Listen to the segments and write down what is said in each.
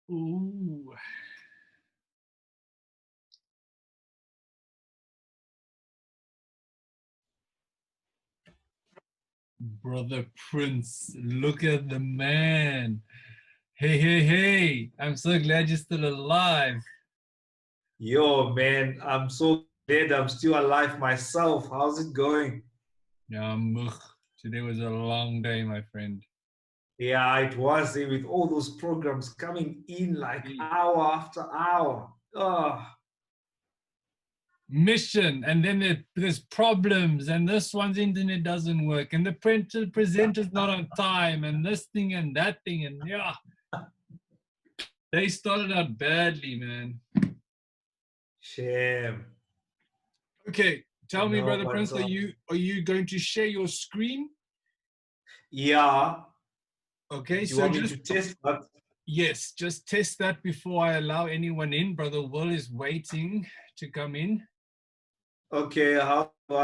Ooh. Brother Prince, look at the man. Hey, hey, hey. I'm so glad you're still alive. Yo, man, I'm so glad I'm still alive myself. How's it going? Yeah, today was a long day, my friend. Yeah, it was with all those programs coming in like hour after hour. Oh, Mission, and then there's problems, and this one's internet doesn't work, and the presenter's not on time, and this thing and that thing, and yeah, they started out badly, man. shame. Okay, tell me, No, Brother but Prince, are you going to share your screen? yeah. Okay, Do you so want me to test that? yes, just test that before I allow anyone in. Brother Will is waiting to come in. Okay, how do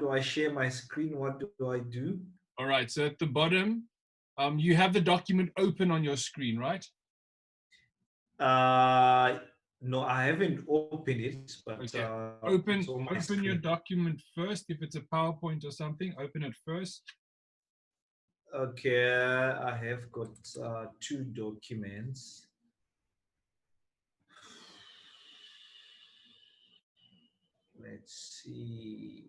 I share my screen? What do I do? All right, so at the bottom, you have the document open on your screen, right? Uh, no, I haven't opened it, but Okay. it's Open on my open your screen. document first. If it's a PowerPoint or something, open it first. Okay, I have got two documents. Let's see.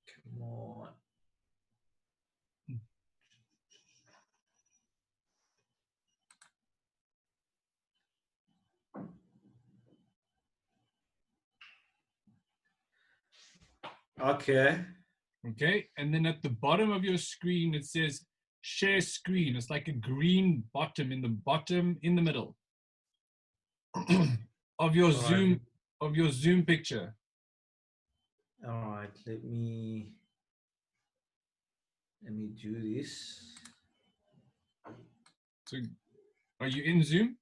Come on. Okay. Okay. And then at the bottom of your screen, it says share screen. It's like a green bottom in the middle of your All right. Zoom picture. All right. Let me do this. So are you in Zoom?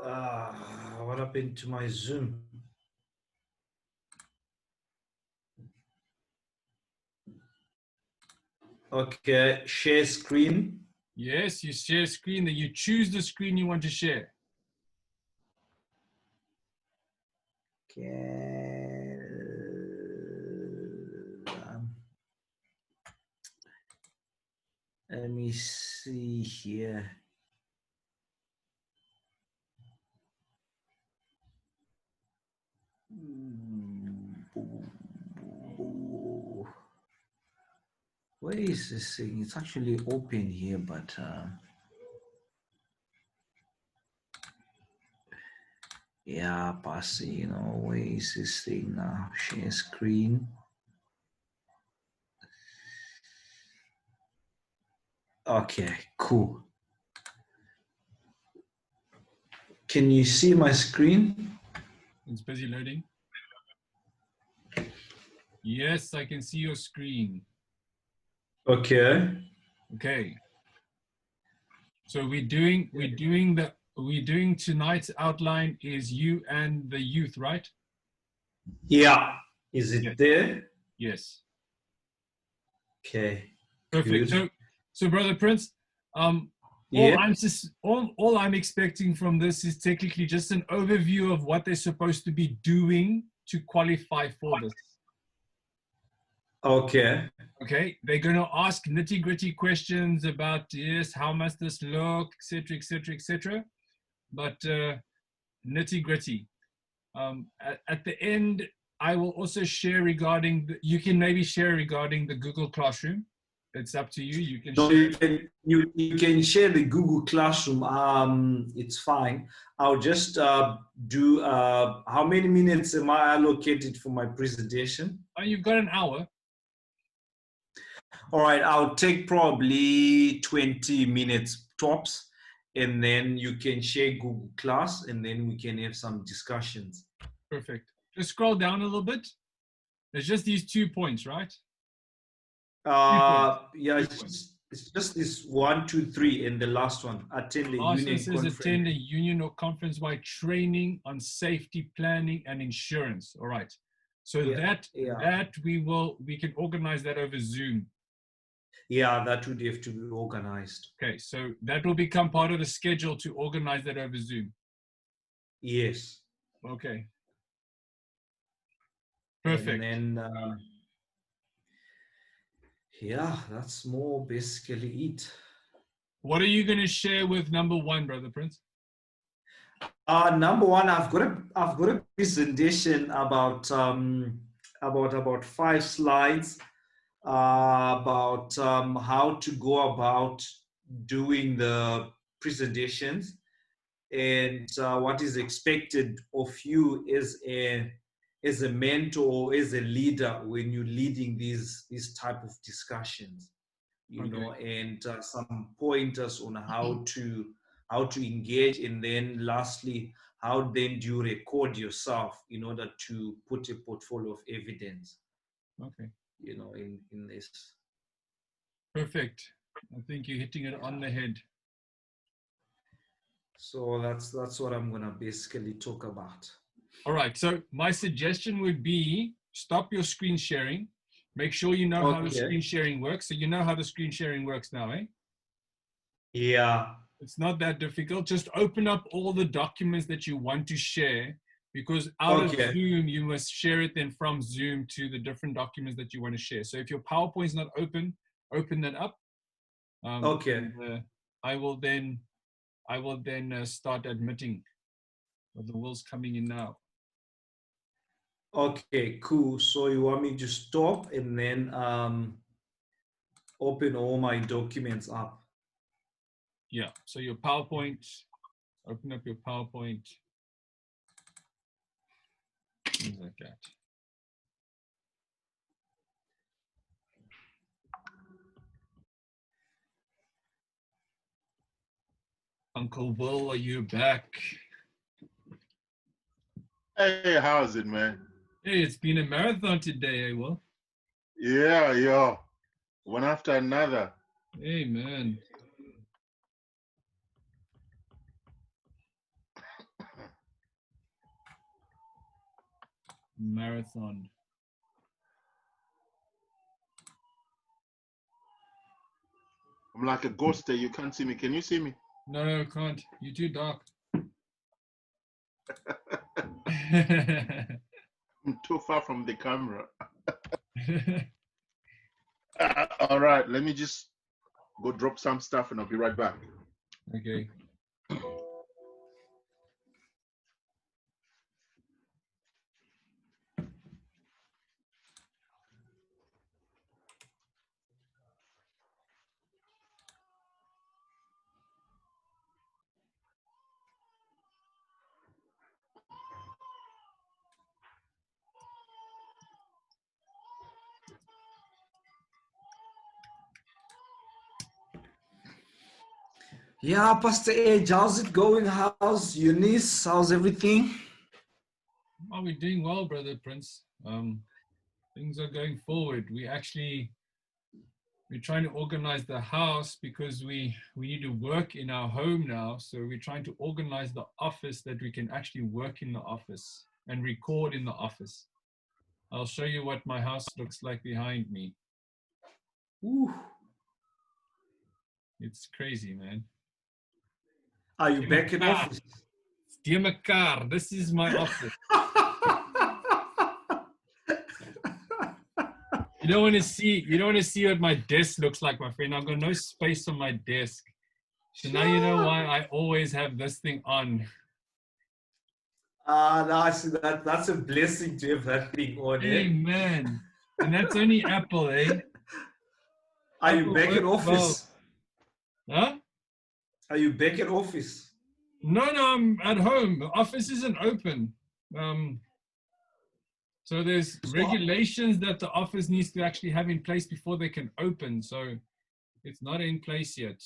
What happened to my Zoom? Okay, share screen. Yes, you share screen, then you choose the screen you want to share. Okay. Let me see here. Where is this thing? It's actually open here, but yeah, passing, where is this thing now? Share screen. Okay, cool. Can you see my screen? It's busy loading. Yes, I can see your screen. Okay. Okay. So we're doing tonight's outline is you and the youth, right? Yeah. Is Yes. it there? Yes. Okay. Perfect. Good. So Brother Prince, Yeah. all I'm expecting from this is technically just an overview of what they're supposed to be doing to qualify for this. Okay. Okay, they're going to ask nitty-gritty questions about yes, how must this look, etc., etc., etc. But nitty-gritty. At the end, I will also share regarding, you can maybe share regarding the Google Classroom. It's up to you. You can No, share. you can share the Google Classroom. It's fine. I'll just do. How many minutes am I allocated for my presentation? Oh, you've got an hour. All right, I'll take probably 20 minutes tops, and then you can share Google Class, and then we can have some discussions. Perfect. Just scroll down a little bit. There's just these 2 points, right? Yeah, it's just this 1, 2, 3, and the last one. Attend the Also union says conference. attend a union or conference-wide training on safety planning and insurance. All right. So that we can organize that over Zoom. Yeah, that would have to be organized. Okay, so that will become part of the schedule to organize that over Zoom. Yes. Okay. Perfect. And then, yeah, that's more basically it. What are you going to share with number 1, Brother Prince? Number 1, I've got a presentation about 5 slides about how to go about doing the presentations and what is expected of you as a mentor or as a leader when you're leading these type of discussions, you know, and some pointers on how to engage, and then lastly, how then do you record yourself in order to put a portfolio of evidence, you know, in this. Perfect. I think you're hitting it on the head. So that's what I'm gonna basically talk about. All right. So my suggestion would be stop your screen sharing. Make sure you know how the screen sharing works. So you know how the screen sharing works now, eh? Yeah. It's not that difficult. Just open up all the documents that you want to share, because out of Zoom, you must share it then from Zoom to the different documents that you want to share. So if your PowerPoint is not open, open that up. And, I will then start admitting. The will's coming in now. Okay, cool. So you want me to stop and then open all my documents up? Yeah. So your PowerPoint, open up your PowerPoint. Things like that. Uncle Will, are you back? Hey, how's it, man? Hey, it's been a marathon today, eh, Will? Yeah, yo. One after another. Hey, man. Marathon. I'm like a ghost there. You can't see me. Can you see me? No, I can't. You're too dark. I'm too far from the camera. All right, let me just go drop some stuff and I'll be right back. Okay. Yeah, Pastor Edge, how's it going? How's Eunice? How's everything? Oh, we're doing well, Brother Prince. Things are going forward. We're trying to organize the house because we need to work in our home now. So we're trying to organize the office that we can actually work in the office and record in the office. I'll show you what my house looks like behind me. Ooh. It's crazy, man. Are you back in office? This is my office. You don't want to see what my desk looks like, my friend. I've got no space on my desk. So now you know why I always have this thing on. That's a blessing to have that thing on, eh? Amen. And that's only Apple, eh? Are you Apple back in works well. office? Huh? Are you back in office? No, I'm at home. The office isn't open. So there's regulations that the office needs to actually have in place before they can open. So it's not in place yet.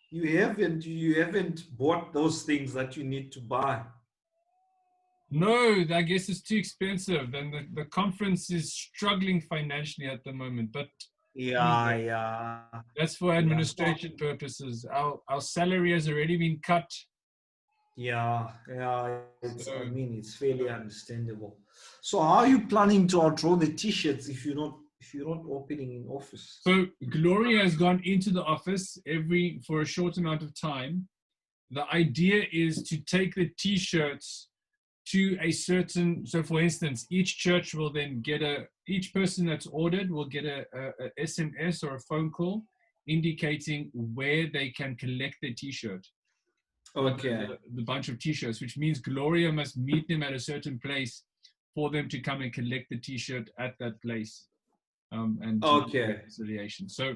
You haven't bought those things that you need to buy. No, I guess it's too expensive. And the conference is struggling financially at the moment. But anyway, Yeah. that's for administration purposes. Our salary has already been cut. Yeah. So, I mean, it's fairly understandable. So, how are you planning to outdraw the t-shirts if you're not opening in office? So Gloria has gone into the office for a short amount of time. The idea is to take the t-shirts to a certain, so for instance, each church will then get each person that's ordered will get a SMS or a phone call indicating where they can collect their t-shirt. Okay. The bunch of t-shirts, which means Gloria must meet them at a certain place for them to come and collect the t-shirt at that place. And reconciliation. So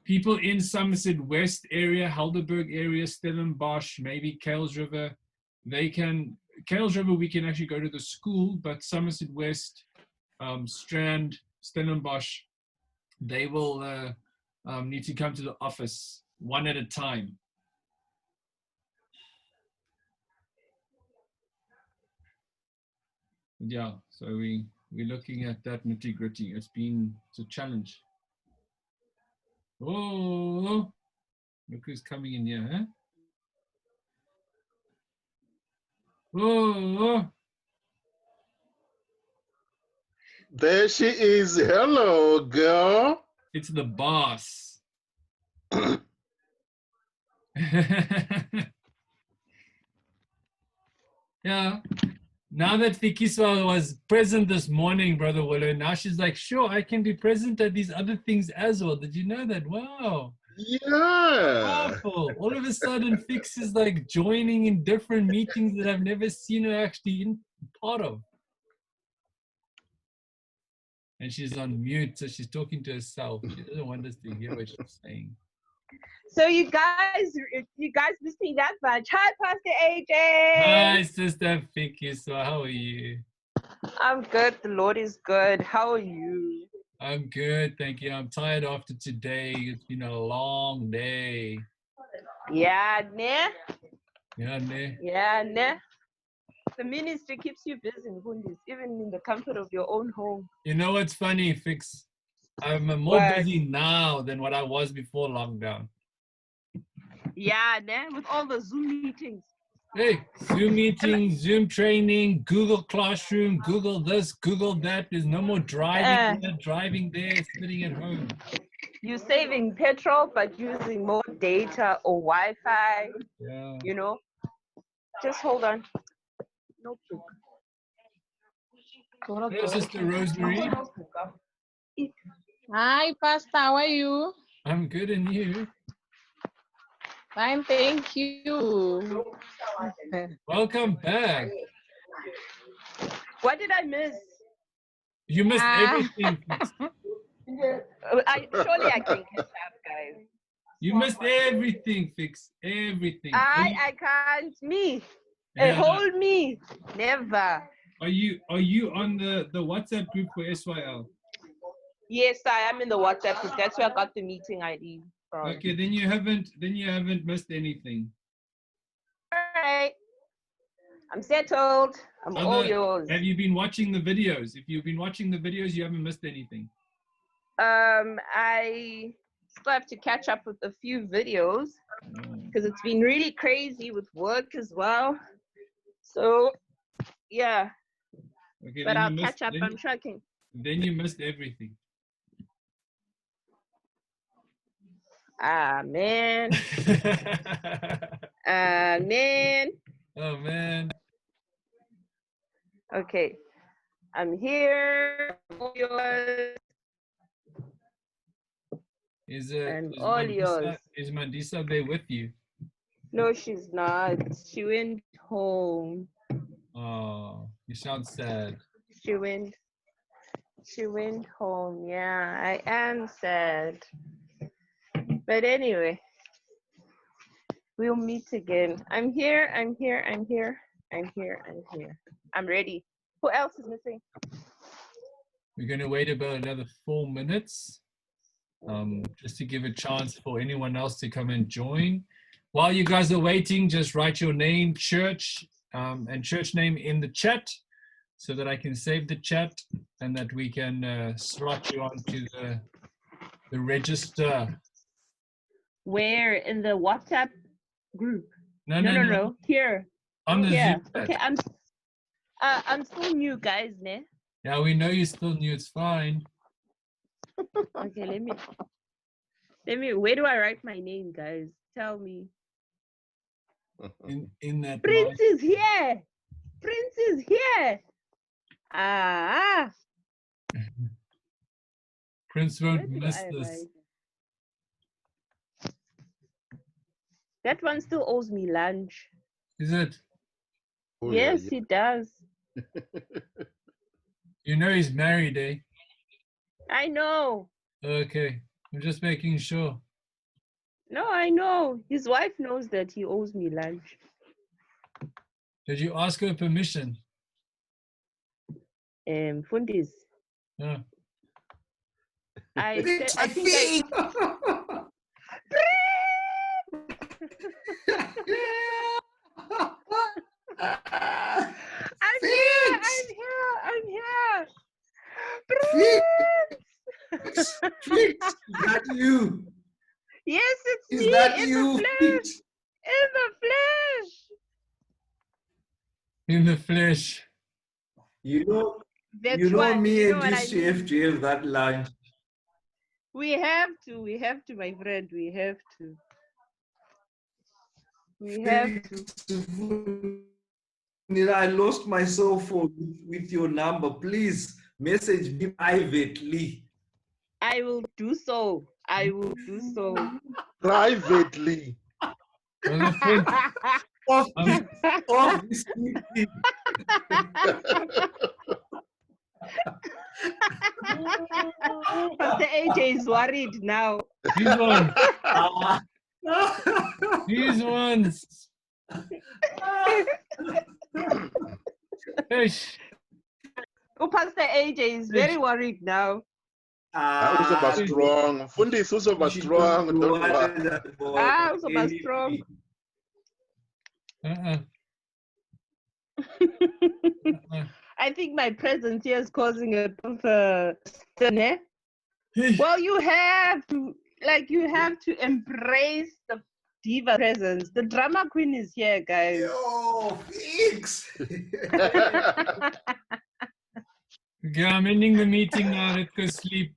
people in Somerset West area, Helderberg area, Stellenbosch, maybe Kales River, Kales River we can actually go to the school, but Somerset West, Strand, Stellenbosch, they will need to come to the office one at a time. Yeah, so we're looking at that nitty-gritty. It's a challenge. Oh, look who's coming in here, huh? Oh. There she is. Hello, girl. It's the boss. Yeah. Now that Fikiswa was present this morning, Brother Willow, now she's like, sure, I can be present at these other things as well. Did you know that? Wow. Yeah. Powerful. All of a sudden, Fix is like joining in different meetings that I've never seen her actually in part of. And she's on mute, so she's talking to herself. She doesn't want us to hear what she's saying. So you guys missed me that much. Hi, Pastor AJ. Hi, Sister Fikiswa. How are you? I'm good. The Lord is good. How are you? I'm good, thank you. I'm tired after today. It's been a long day. Yeah, ne? Yeah, ne? Yeah, ne? The ministry keeps you busy, Gundis, even in the comfort of your own home. You know what's funny, Fix? I'm more busy now than what I was before lockdown. Yeah, ne? With all the Zoom meetings. Hey, Zoom meetings, Zoom training, Google Classroom, Google this, Google that. There's no more driving here, driving there, sitting at home. You're saving petrol, but using more data or Wi-Fi. Yeah. You know? Just hold on. Notebook. Hello, Sister Rosemary. Hi, Pastor. How are you? I'm good, and you? Fine, thank you. Welcome back. What did I miss? You missed everything. Surely I can catch up, guys. You missed everything, Fix. Everything. I can't. Me. Yeah. Hold me. Never. Are you on the WhatsApp group for SYL? Yes, I am in the WhatsApp group. That's where I got the meeting ID from. Okay, then you haven't missed anything. All right. I'm settled. I'm all yours. Have you been watching the videos? If you've been watching the videos, you haven't missed anything. I still have to catch up with a few videos because it's been really crazy with work as well. So, yeah. Okay, but I'll catch up. I'm tracking. Then you missed everything. Ah, man. Man. Oh, man. Okay. I'm here. All yours. Is Mandisa there with you? No, she's not. She went home. Oh, you sound sad. She went home. Yeah, I am sad. But anyway, we'll meet again. I'm here. I'm ready. Who else is missing? We're going to wait about another 4 minutes, just to give a chance for anyone else to come and join. While you guys are waiting, just write your name, church, and church name in the chat so that I can save the chat and that we can slot you onto the register. Where in the WhatsApp group? No. Here. On the Yeah. Zoom chat. Okay. I'm still new, guys. Ne? Yeah, we know you're still new. It's fine. Okay. Let me. Where do I write my name, guys? Tell me. In that Prince is here. Prince is here. Ah. Prince Where won't do miss I this. write? That one still owes me lunch. Is it? Oh, Yes, yeah, he does. You know he's married, eh? I know. Okay. I'm just making sure. No, I know. His wife knows that he owes me lunch. Did you ask her permission? Fundis. No. I think I. I'm here. Fix, is that you? Yes, it's Is me that in you? the flesh. Fix? In the flesh. In the flesh. You know, That's you know what me you and know what I you have mean. to have that lunch. We have to, my friend. We have to. I lost my cell phone with your number. Please message me privately. I will do so. privately. Brother Prince, Off this meeting. Pastor AJ is worried now. these ones. These ones. Ish. Oh, Pastor AJ is very worried now. Also was strong. Fundis also was strong. Don't worry. Also was strong. I think my presence here is causing a bit of well, you have to embrace the diva presence. The drama queen is here, guys. Yo, fix. Okay, I'm ending the meeting now. Let's go sleep.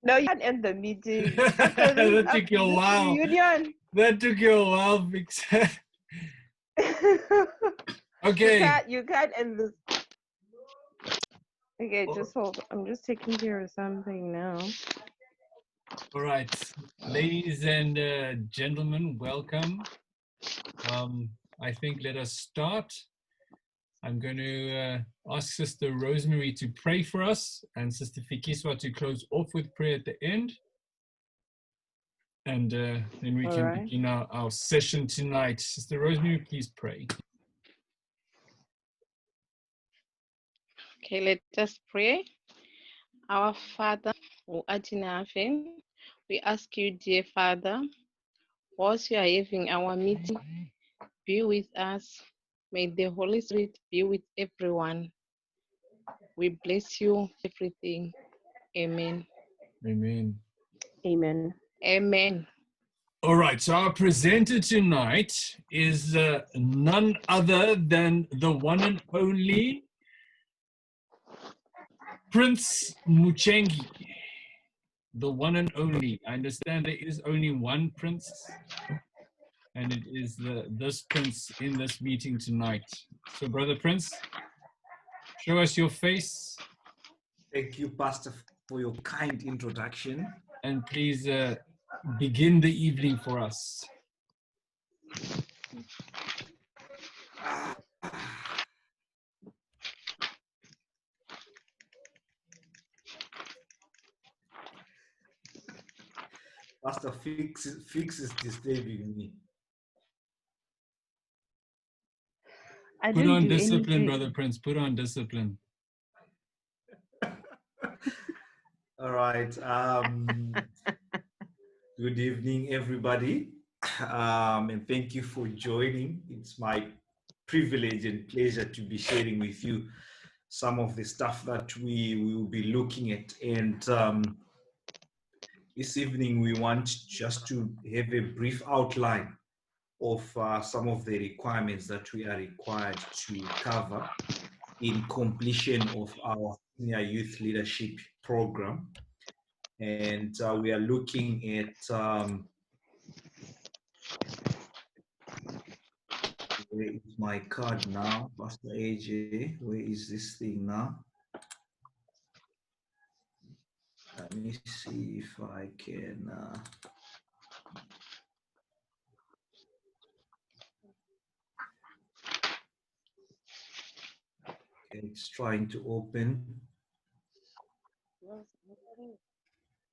No, you can't end the meeting. That took you a while. Reunion. That took you a while, Vix. Okay. You can't end this. Okay, just hold. I'm just taking care of something now. All right, ladies and gentlemen, welcome. I think let us start. I'm going to ask Sister Rosemary to pray for us and Sister Fikiswa to close off with prayer at the end. And then we can begin our session tonight. Sister Rosemary, please pray. Okay, let us pray. Our Father, who art in heaven, we ask you, dear Father, whilst you are having our meeting, be with us. May the Holy Spirit be with everyone. We bless you everything. Amen. Amen. Amen. Amen. All right, so our presenter tonight is none other than the one and only Prince Muchengi. The one and only. I understand there is only one prince, and it is this prince in this meeting tonight. So, Brother Prince, show us your face. Thank you, Pastor, for your kind introduction. And please begin the evening for us. Pastor, fix is disturbing me. I Put didn't on do discipline, anything. Brother Prince. Put on discipline. All right. Good evening, everybody. And thank you for joining. It's my privilege and pleasure to be sharing with you some of the stuff that we will be looking at. And this evening, we want just to have a brief outline of some of the requirements that we are required to cover in completion of our senior youth leadership program. And we are looking at where is my card now, Pastor AJ? Where is this thing now? Let me see if I can. It's trying to open.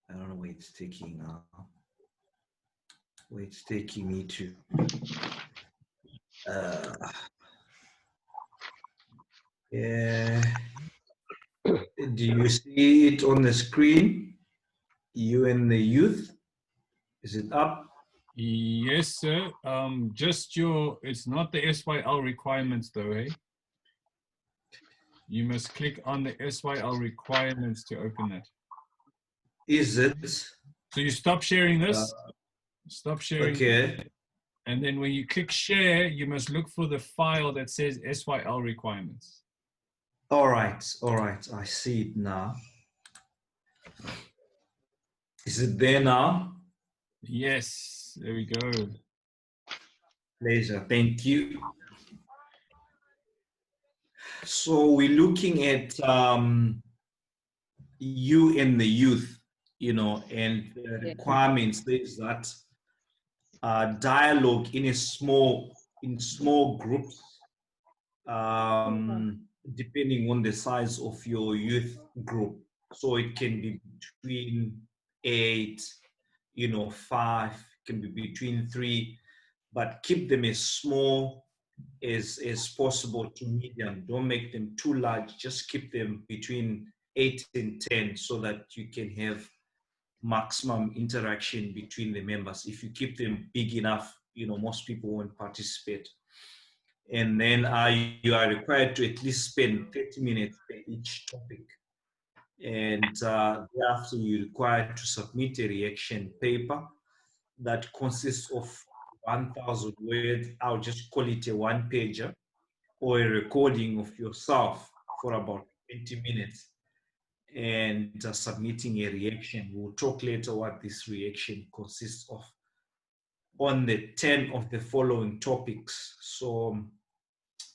I don't know where it's taking now. Where it's taking me to. Yeah. Do you see it on the screen? You and the youth? Is it up? Yes, sir. Just it's not the SYL requirements though, eh? You must click on the SYL requirements to open it. Is it? So you stop sharing this, stop sharing. Okay. And then when you click share, you must look for the file that says SYL requirements. All right. I see it now. Is it there now? Yes, there we go. Pleasure. Thank you. So we're looking at you and the youth, and the requirements. There's that dialogue in small groups, depending on the size of your youth group. So it can be between 8, 5, can be between 3, but keep them as small as possible to medium. Don't make them too large. Just keep them between 8 and 10 so that you can have maximum interaction between the members. If you keep them big enough, most people won't participate. And then you are required to at least spend 30 minutes per each topic. And thereafter, you're required to submit a reaction paper that consists of 1,000 words. I'll just call it a one-pager, or a recording of yourself for about 20 minutes, and submitting a reaction. We'll talk later what this reaction consists of on the 10 of the following topics. So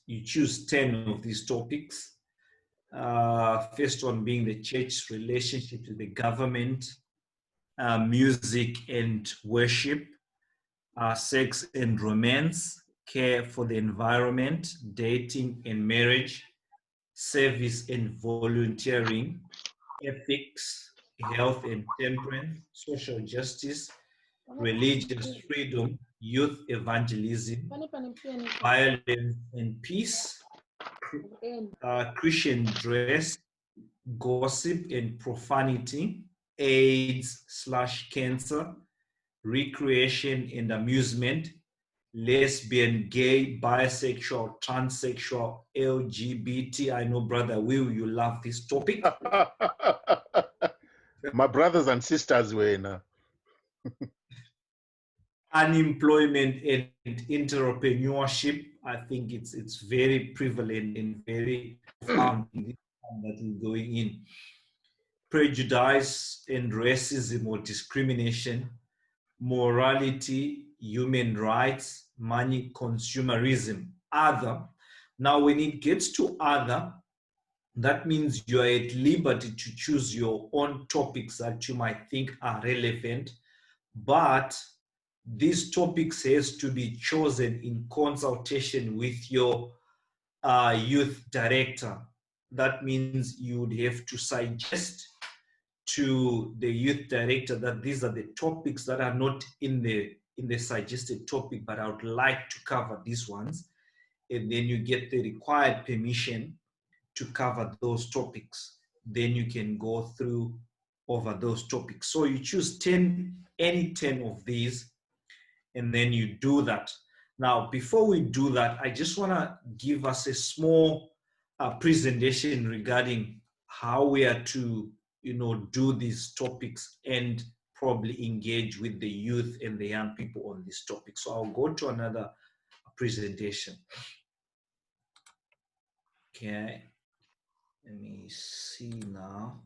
you choose 10 of these topics. First one being the church's relationship to the government, music and worship, sex and romance, care for the environment, dating and marriage, service and volunteering, ethics, health and temperance, social justice, religious freedom, youth evangelism, violence and peace, Christian dress, gossip and profanity, AIDS/cancer, recreation and amusement, lesbian, gay, bisexual, transsexual, LGBT. I know, Brother Will, you love this topic. My brothers and sisters were in. Unemployment and entrepreneurship. I think it's very prevalent and very profound in this time that we're going in. Prejudice and racism or discrimination, morality, human rights, money, consumerism, other. Now, when it gets to other, that means you are at liberty to choose your own topics that you might think are relevant, but these topics has to be chosen in consultation with your youth director. That means you would have to suggest to the youth director that these are the topics that are not in the suggested topic, but I would like to cover these ones. And then you get the required permission to cover those topics. Then you can go through over those topics. So you choose any 10 of these, and then you do that. Now, before we do that, I just want to give us a small presentation regarding how we are to, do these topics and probably engage with the youth and the young people on this topic. So I'll go to another presentation. Okay, let me see now.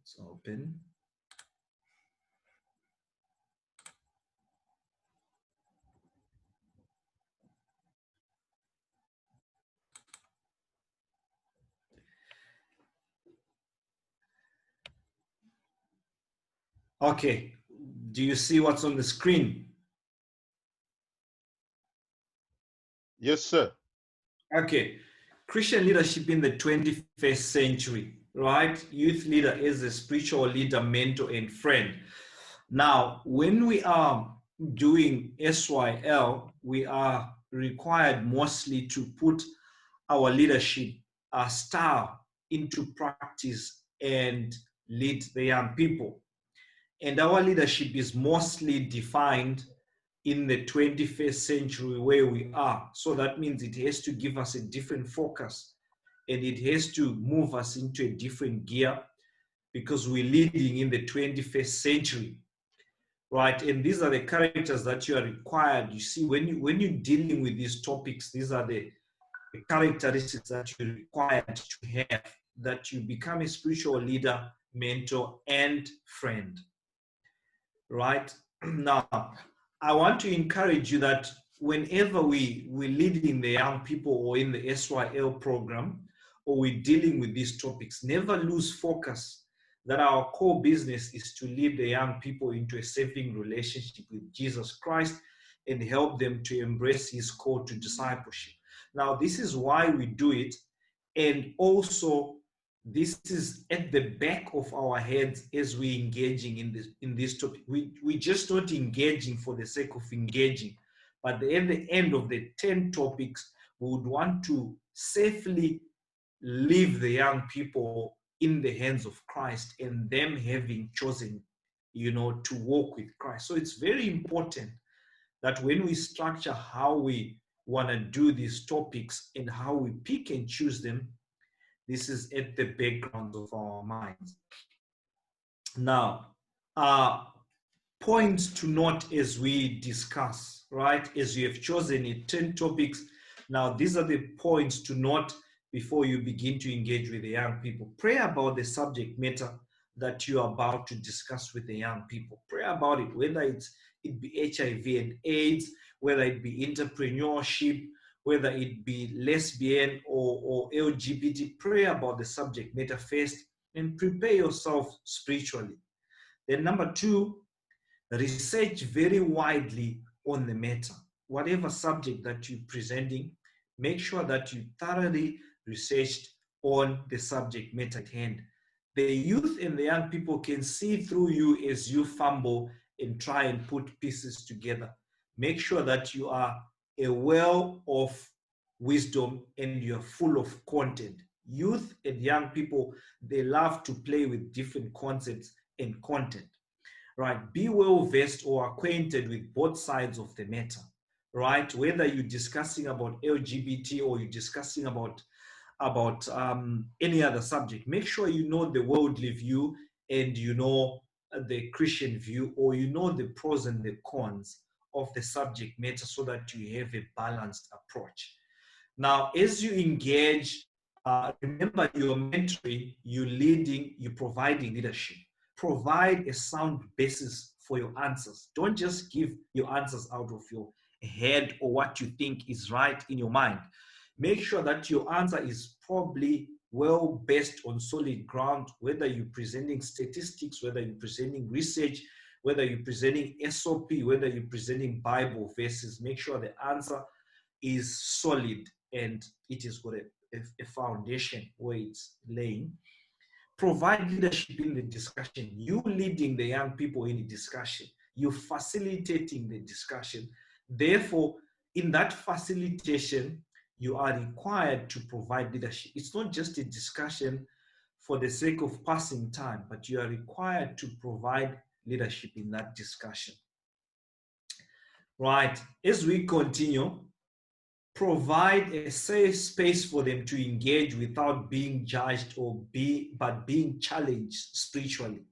It's open. Okay, do you see what's on the screen? Yes, sir. Okay, Christian leadership in the 21st century, right? Youth leader is a spiritual leader, mentor, and friend. Now, when we are doing SYL, we are required mostly to put our leadership style into practice and lead the young people. And our leadership is mostly defined in the 21st century where we are. So that means it has to give us a different focus, and it has to move us into a different gear because we're leading in the 21st century, right? And these are the characters that you are required. You see, when you're dealing with these topics, these are the characteristics that you're required to have, that you become a spiritual leader, mentor, and friend, right? Now, I want to encourage you that whenever we're leading the young people or in the SYL program, or we're dealing with these topics, never lose focus that our core business is to lead the young people into a saving relationship with Jesus Christ and help them to embrace his call to discipleship. Now, this is why we do it. And also, this is at the back of our heads as we're engaging in this topic. We just not engaging for the sake of engaging, but at the end of the 10 topics, we would want to safely leave the young people in the hands of Christ and them having chosen, to walk with Christ. So it's very important that when we structure how we want to do these topics and how we pick and choose them, this is at the background of our minds. Now, points to note as we discuss, right? As you have chosen it, 10 topics. Now, these are the points to note before you begin to engage with the young people. Pray about the subject matter that you are about to discuss with the young people. Pray about it, whether it be HIV and AIDS, whether it be entrepreneurship, whether it be lesbian or LGBT. Pray about the subject matter first and prepare yourself spiritually. Then number 2, research very widely on the matter. Whatever subject that you're presenting, make sure that you thoroughly researched on the subject matter at hand. The youth and the young people can see through you as you fumble and try and put pieces together. Make sure that you are a well of wisdom and you're full of content. Youth and young people, they love to play with different concepts and content, right? Be well versed or acquainted with both sides of the matter, right? Whether you're discussing about LGBT or you're discussing about any other subject, make sure you know the worldly view and you know the Christian view, or you know the pros and the cons of the subject matter so that you have a balanced approach. Now, as you engage, remember you're mentoring, you're leading, you're providing leadership. Provide a sound basis for your answers. Don't just give your answers out of your head or what you think is right in your mind. Make sure that your answer is probably well based on solid ground, whether you're presenting statistics, whether you're presenting research, whether you're presenting SOP, whether you're presenting Bible verses, make sure the answer is solid and it has got a foundation where it's laying. Provide leadership in the discussion. You leading the young people in the discussion. You facilitating the discussion. Therefore, in that facilitation, you are required to provide leadership. It's not just a discussion for the sake of passing time, but you are required to provide leadership in that discussion. Right, as we continue, provide a safe space for them to engage without being judged but being challenged spiritually.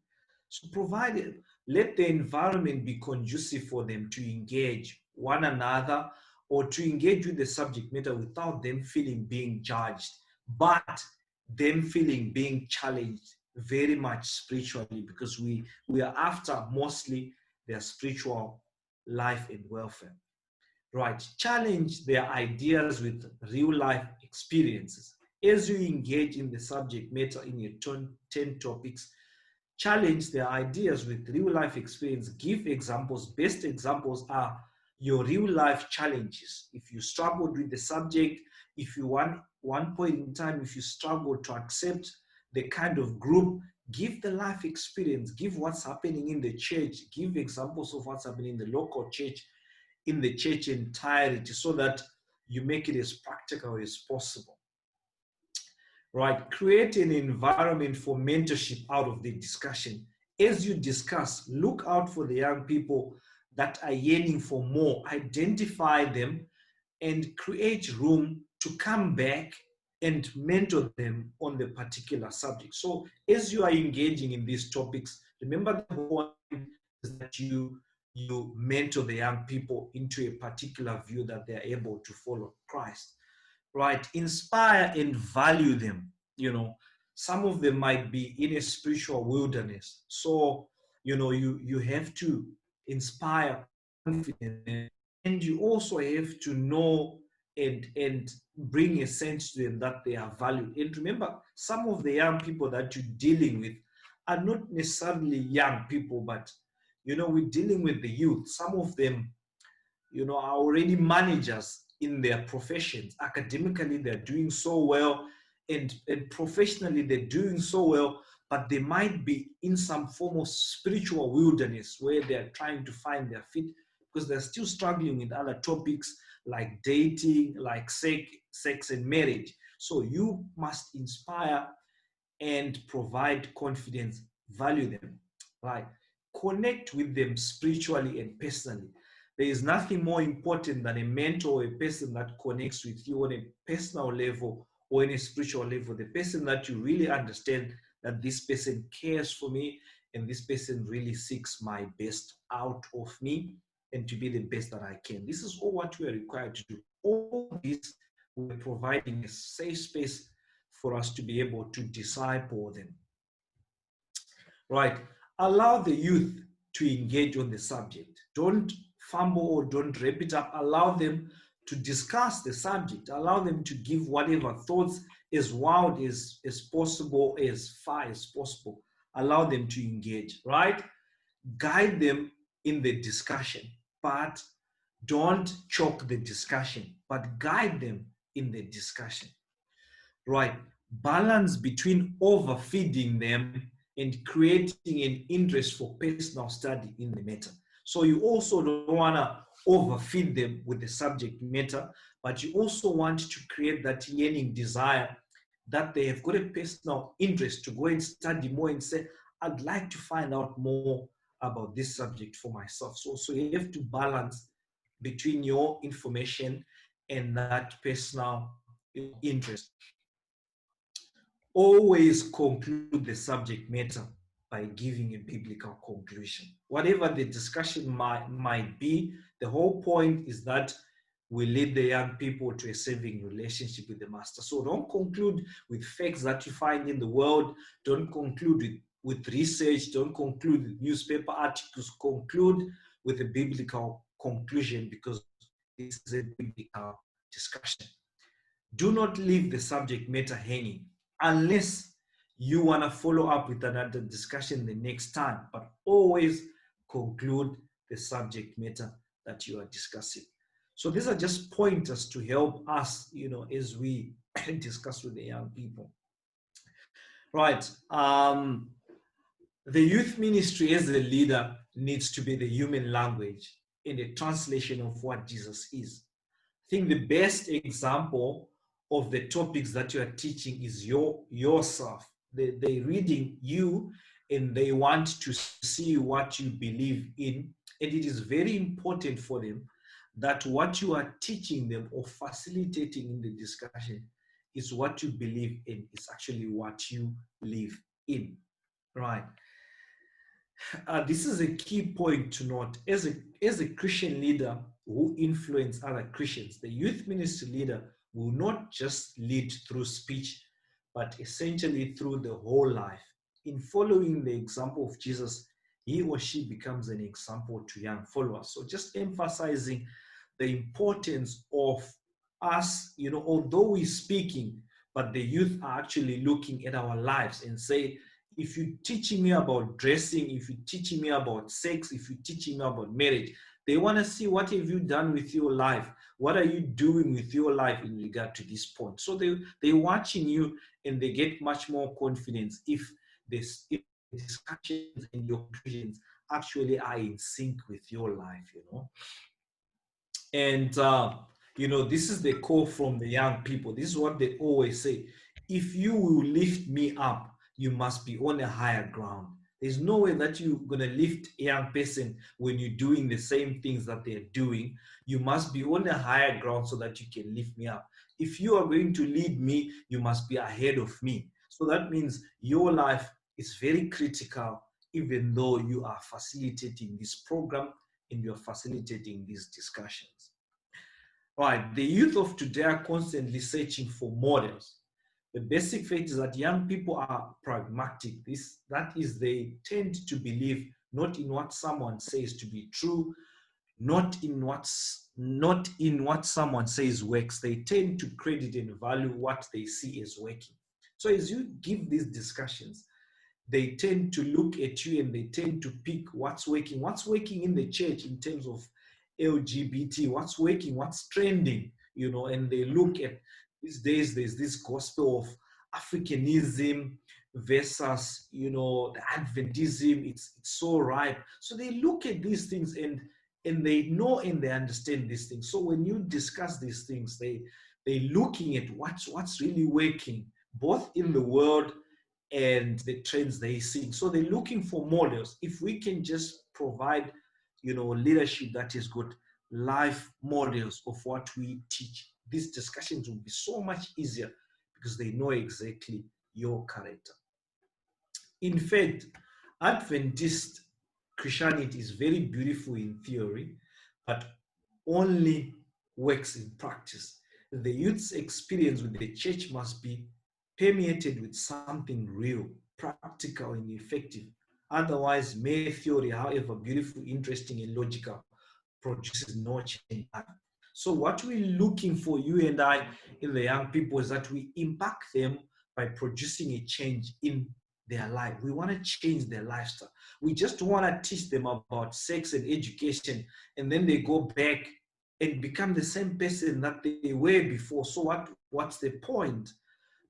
So provide it, let the environment be conducive for them to engage one another or to engage with the subject matter without them feeling being judged, but them feeling being challenged very much spiritually, because we are after mostly their spiritual life and welfare. Right, challenge their ideas with real life experiences. As you engage in the subject matter in your 10 topics, challenge their ideas with real life experience. Give examples. Best examples are your real life challenges. If you struggled with the subject, if you want one point in time, if you struggle to accept the kind of group, give the life experience, give what's happening in the church, give examples of what's happening in the local church, in the church entirety, so that you make it as practical as possible. Right, create an environment for mentorship out of the discussion. As you discuss, look out for the young people that are yearning for more, identify them and create room to come back and mentor them on the particular subject. So as you are engaging in these topics, remember the whole point is that you mentor the young people into a particular view that they're able to follow Christ. Right? Inspire and value them. You know, some of them might be in a spiritual wilderness. So, you know, you have to inspire confidence, and you also have to know and bring a sense to them that they are valued. And remember, some of the young people that you're dealing with are not necessarily young people, but, you know, we're dealing with the youth. Some of them, you know, are already managers in their professions. Academically, they're doing so well, and professionally, they're doing so well, but they might be in some form of spiritual wilderness where they're trying to find their feet because they're still struggling with other topics like dating, like sex and marriage. So you must inspire and provide confidence, value them, right? Connect with them spiritually and personally. There is nothing more important than a mentor or a person that connects with you on a personal level or in a spiritual level. The person that you really understand that this person cares for me and this person really seeks my best out of me and to be the best that I can. This is all what we are required to do. All this, we're providing a safe space for us to be able to disciple them. Right. Allow the youth to engage on the subject. Don't fumble or don't wrap it up. Allow them to discuss the subject. Allow them to give whatever thoughts as wild as possible, as far as possible. Allow them to engage, right? Guide them in the discussion, but don't choke the discussion, but guide them in the discussion. Right. Balance between overfeeding them and creating an interest for personal study in the matter. So you also don't want to overfeed them with the subject matter, but you also want to create that yearning desire that they have got a personal interest to go and study more and say, I'd like to find out more about this subject for myself. So you have to balance between your information and that personal interest. Always conclude the subject matter by giving a biblical conclusion. Whatever the discussion might be, the whole point is that we lead the young people to a saving relationship with the Master. So don't conclude with facts that you find in the world. Don't conclude with research. Don't conclude with newspaper articles. Conclude with a biblical conclusion, because this is a biblical discussion. Do not leave the subject matter hanging unless you want to follow up with another discussion the next time, but always conclude the subject matter that you are discussing. So these are just pointers to help us, as we discuss with the young people. Right. The youth ministry as a leader needs to be the human language in the translation of what Jesus is. I think the best example of the topics that you are teaching is yourself. They're reading you and they want to see what you believe in. And it is very important for them that what you are teaching them or facilitating in the discussion is what you believe in, is actually what you live in. Right. This is a key point to note. As a Christian leader who influence other Christians, the youth ministry leader will not just lead through speech, but essentially through the whole life. In following the example of Jesus, he or she becomes an example to young followers. So just emphasizing the importance of us, although we're speaking, but the youth are actually looking at our lives and say, if you're teaching me about dressing, if you're teaching me about sex, if you're teaching me about marriage, they want to see what have you done with your life? What are you doing with your life in regard to this point? So they're watching you and they get much more confidence if the discussions and your questions actually are in sync with your life, And, this is the call from the young people. This is what they always say. If you will lift me up, you must be on a higher ground. There's no way that you're going to lift a young person when you're doing the same things that they're doing. You must be on a higher ground so that you can lift me up. If you are going to lead me, you must be ahead of me. So that means your life is very critical, even though you are facilitating this program and you're facilitating these discussions. Right, the youth of today are constantly searching for models. The basic fact is that young people are pragmatic. That is, they tend to believe not in what someone says to be true, not in what someone says works. They tend to credit and value what they see as working. So as you give these discussions, they tend to look at you and they tend to pick what's working in the church in terms of LGBT, what's working, what's trending, and they look at these days, there's this gospel of Africanism versus, the Adventism. It's so ripe. So they look at these things and they know and they understand these things. So when you discuss these things, they're looking at what's really working, both in the world and the trends they see. So they're looking for models. If we can just provide, leadership that is good, life models of what we teach, these discussions will be so much easier because they know exactly your character. In fact, Adventist Christianity is very beautiful in theory, but only works in practice. The youth's experience with the church must be permeated with something real, practical, and effective. Otherwise, mere theory, however beautiful, interesting, and logical, produces no change. So what we're looking for, you and I, in the young people, is that we impact them by producing a change in their life. We want to change their lifestyle. We just want to teach them about sex and education, and then they go back and become the same person that they were before. So what's the point?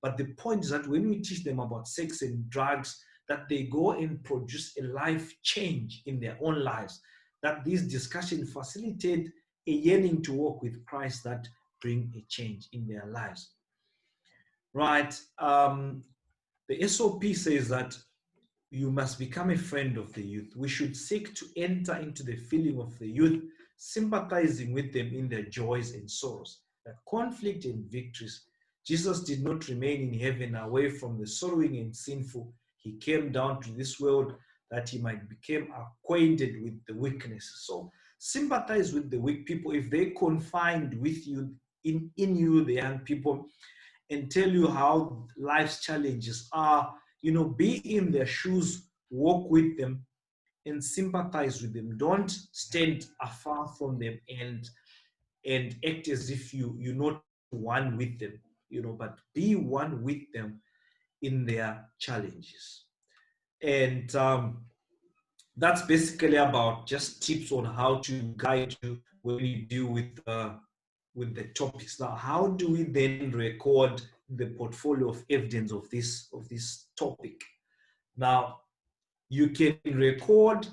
But the point is that when we teach them about sex and drugs, that they go and produce a life change in their own lives, that these discussions facilitate a yearning to walk with Christ that bring a change in their lives. Right. The SOP says that you must become a friend of the youth. We should seek to enter into the feeling of the youth, sympathizing with them in their joys and sorrows, their conflict and victories. Jesus did not remain in heaven away from the sorrowing and sinful. He came down to this world that he might become acquainted with the weaknesses. So sympathize with the weak people. If they confined with you, in you, the young people, and tell you how life's challenges are, be in their shoes, walk with them, and sympathize with them. Don't stand afar from them and act as if you're not one with them, but be one with them in their challenges. And that's basically about just tips on how to guide you when you deal with the topics. Now, how do we then record the portfolio of evidence of this topic? Now, you can record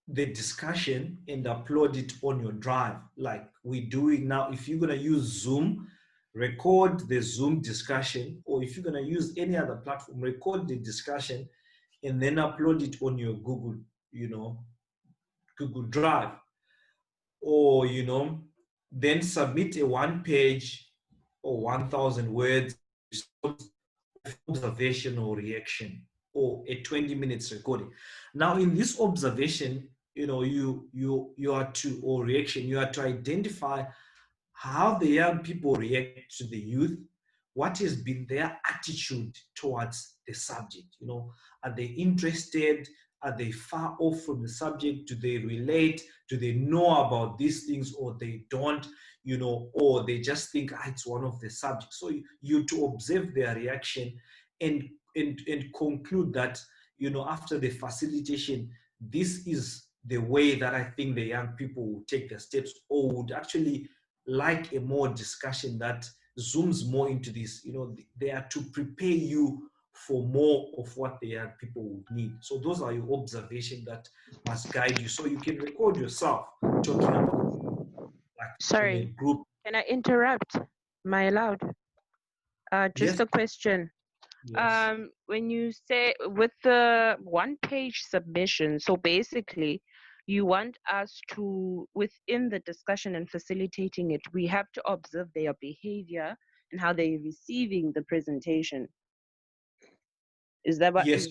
the discussion and upload it on your drive, like we're doing now. If you're going to use Zoom, record the Zoom discussion, or if you're going to use any other platform, record the discussion and then upload it on your Google, Google Drive, or then submit a 1-page or 1,000 words observation or reaction, or a 20 minutes recording. Now, in this observation, you are to, or reaction, you are to identify how the young people react to the youth, what has been their attitude towards the subject. Are they interested? Are they far off from the subject? Do they relate? Do they know about these things, or they don't? Or they just think it's one of the subjects. So you to observe their reaction and conclude that, after the facilitation, this is the way that I think the young people will take their steps, or would actually like a more discussion that zooms more into this. They are to prepare you for more of what the young people would need. So those are your observations that must guide you. So you can record yourself talking about, like, in a Sorry, group. can I interrupt? Am I allowed? Just Yes. a question. Yes. When you say with the 1-page submission, so basically you want us to, within the discussion and facilitating it, we have to observe their behavior and how they're receiving the presentation. Is that what? Yes.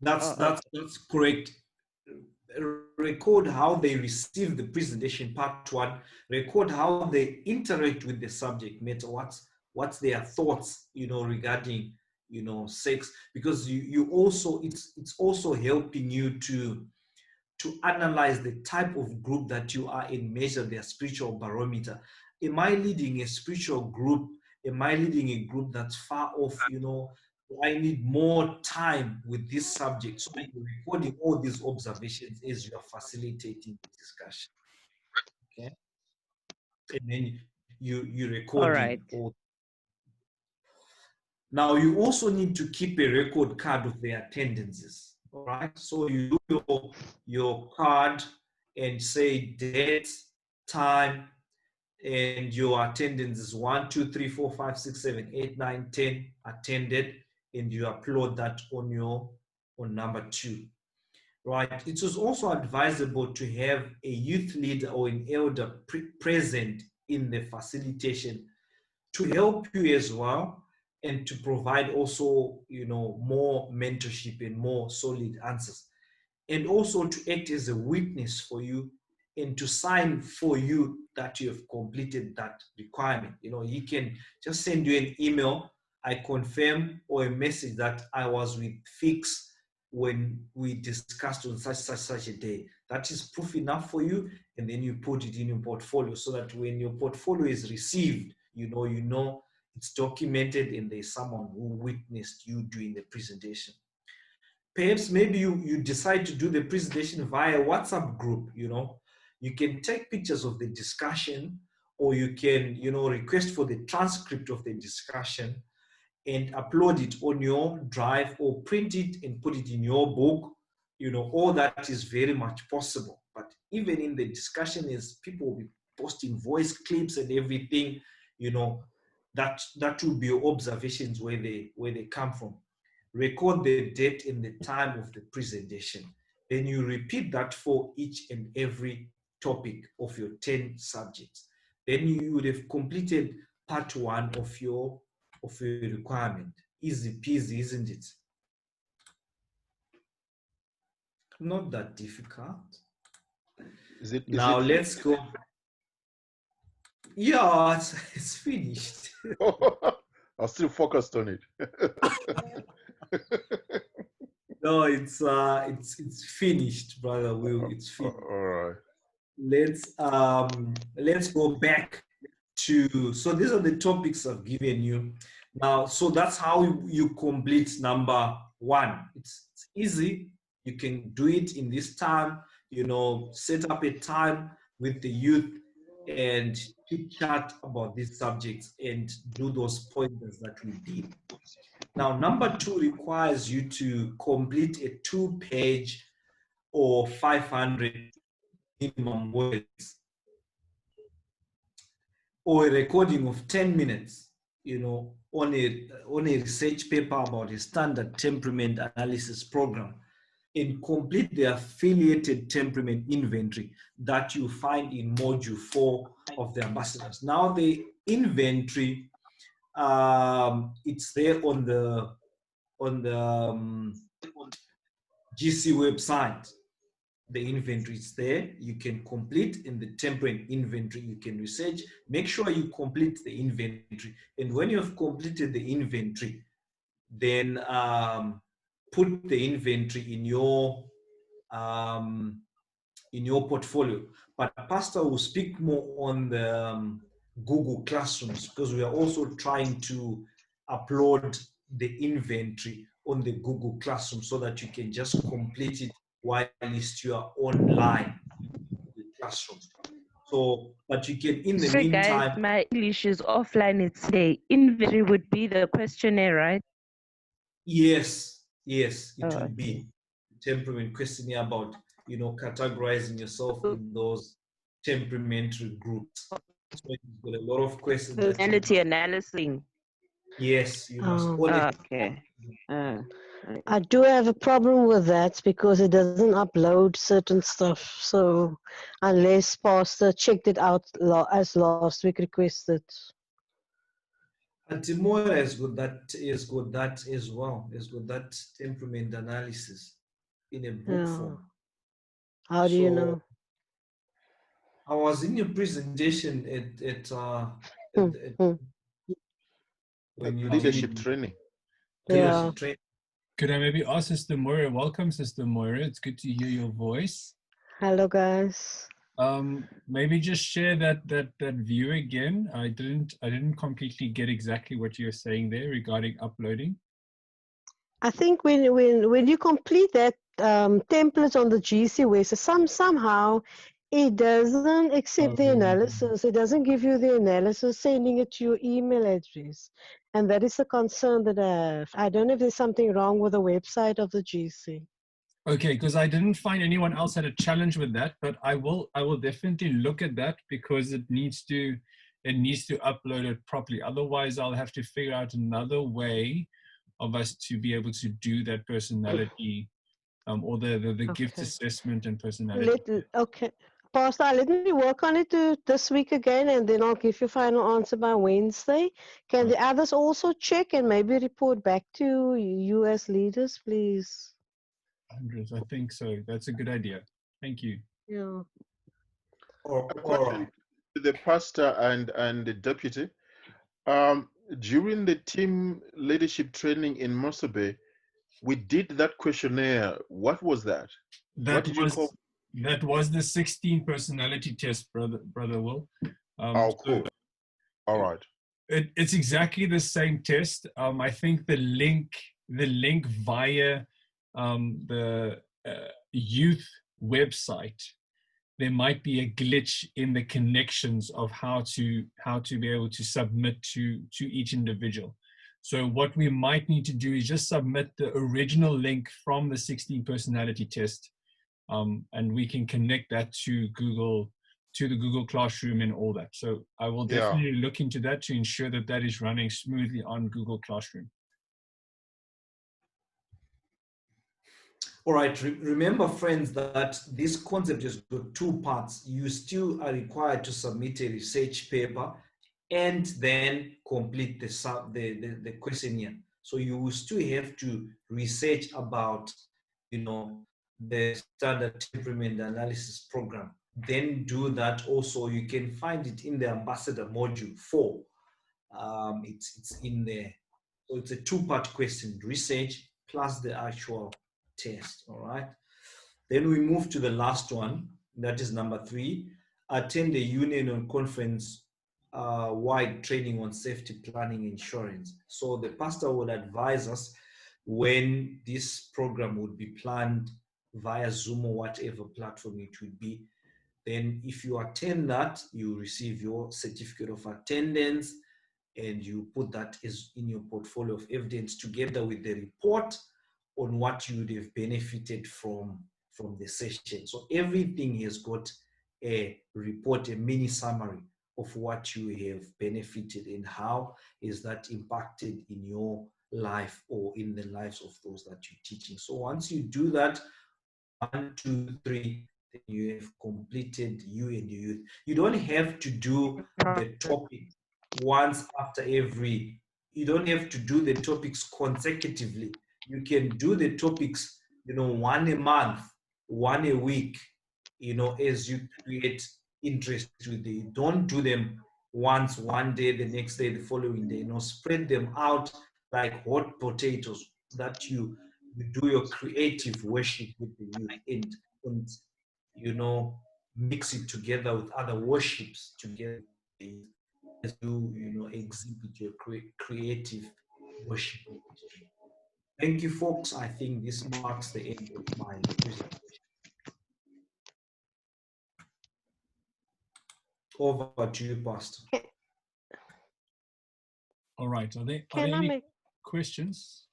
That's correct. Record how they receive the presentation, part 1. Record how they interact with the subject matter. What's their thoughts, regarding, sex, because you also, it's also helping you to analyze the type of group that you are in, measure their spiritual barometer. Am I leading a spiritual group? Am I leading a group that's far off? I need more time with this subject. So you're recording all these observations as you are facilitating the discussion. Okay. And then you recording all. Now, you also need to keep a record card of their attendances. All right. So you do your card and say date, time, and your attendance is 1, 2, 3, 4, 5, 6, 7, 8, 9, 10 attended, and you upload that on number 2. Right. It is also advisable to have a youth leader or an elder present in the facilitation to help you as well, and to provide also, more mentorship and more solid answers, and also to act as a witness for you and to sign for you that you have completed that requirement. He can just send you an email, I confirm, or a message that I was with Fix when we discussed on such a day. That is proof enough for you, and then you put it in your portfolio, so that when your portfolio is received, you know it's documented and there's someone who witnessed you doing the presentation. Perhaps maybe you decide to do the presentation via WhatsApp group. You can take pictures of the discussion, or you can request for the transcript of the discussion and upload it on your drive, or print it and put it in your book. All that is very much possible. But even in the discussion, as people will be posting voice clips and everything, that will be your observations where they come from. Record the date and the time of the presentation. Then you repeat that for each and every topic of your 10 subjects. Then you would have completed part 1 of your requirement. Easy peasy, isn't it? Not that difficult. Now let's go. Yeah, it's finished. I'm still focused on it. No, it's finished, brother Will. It's finished. All right. Let's go back to, so these are the topics I've given you. Now, so that's how you complete number 1. It's easy. You can do it in this time, set up a time with the youth and chit chat about these subjects and do those pointers that we did. Now, number 2 requires you to complete a 2-page or 500 minimum words or a recording of 10 minutes, on a research paper about a standard temperament analysis program, and complete the affiliated temperament inventory that you find in module 4 of the ambassadors. Now, the inventory, it's there on the GC website. The inventory is there. You can complete in the temperament inventory. You can research. Make sure you complete the inventory. And when you have completed the inventory, then put the inventory in your portfolio. But Pastor will speak more on the Google Classrooms, because we are also trying to upload the inventory on the Google Classroom so that you can just complete it whilst you are online in the classroom. So, but you can, in the Sorry, meantime. guys, my English is offline. It's today. Inventory would be the questionnaire, right? Yes, it Oh, will be temperament questionnaire about, categorizing yourself in those temperamentary groups. So it's got a lot of questions. Personality analysis. Yes, you must Oh. honestly. Okay. I do have a problem with that because it doesn't upload certain stuff. So unless Pastor checked it out as last week requested. And Timora is good. That as well. Is good, that temperament analysis in a book form. How do you know? I was in your presentation when you leadership did training. leadership training. Could I maybe ask Sister Moira? Welcome, Sister Moira. It's good to hear your voice. Hello, guys. Maybe just share that view again. I didn't completely get exactly what you were saying there regarding uploading. I think when you complete that template on the GC website, somehow it doesn't accept the analysis. It doesn't give you the analysis, sending it to your email address, and that is a concern that I have. I don't know if there's something wrong with the website of the GC. Okay, because I didn't find anyone else had a challenge with that, but I will definitely look at that, because it needs to upload it properly. Otherwise, I'll have to figure out another way of us to be able to do that personality, or the gift assessment and personality. Okay. Pastor, let me work on it this week again, and then I'll give you final answer by Wednesday. Can the others also check and maybe report back to you as leaders, please? Andres, I think so. That's a good idea. Thank you. Yeah. A question to the pastor and the deputy. During the team leadership training in Mosabe, we did that questionnaire. What was that? What did you call? That was the 16 personality test, brother Will. Oh, cool. All right. It's exactly the same test. I think the link via the youth website, there might be a glitch in the connections of how to be able to submit to each individual. So what we might need to do is just submit the original link from the 16 personality test, and we can connect that to the Google Classroom and all that. So I will definitely look into that to ensure that is running smoothly on Google Classroom. All right, remember, friends, that this concept has got 2 parts. You still are required to submit a research paper and then complete the questionnaire. So you will still have to research about, the standard temperament analysis program. Then do that also. You can find it in the ambassador module 4. It's in there. So it's a 2-part question: research plus the actual test. All right. Then we move to the last one. That is number 3. Attend a union or conference wide training on safety planning insurance. So the pastor would advise us when this program would be planned via Zoom or whatever platform it would be. Then if you attend that, you receive your certificate of attendance, and you put that as in your portfolio of evidence together with the report on what you would have benefited from the session. So everything has got a report, a mini summary of what you have benefited and how is that impacted in your life or in the lives of those that you're teaching. So once you do that, 1, 2, 3, then you have completed you and your youth. You don't have to do the topic once after every, you don't have to do the topics consecutively. You can do the topics, one a month, one a week, as you create interest with it. Don't do them once, one day, the next day, the following day. Spread them out like hot potatoes, that you do your creative worship with the youth, and mix it together with other worships together as you exhibit your creative worship ministry. Thank you, folks. I think this marks the end of my presentation. Over to you, Pastor. All right. Are there Can I any make, questions?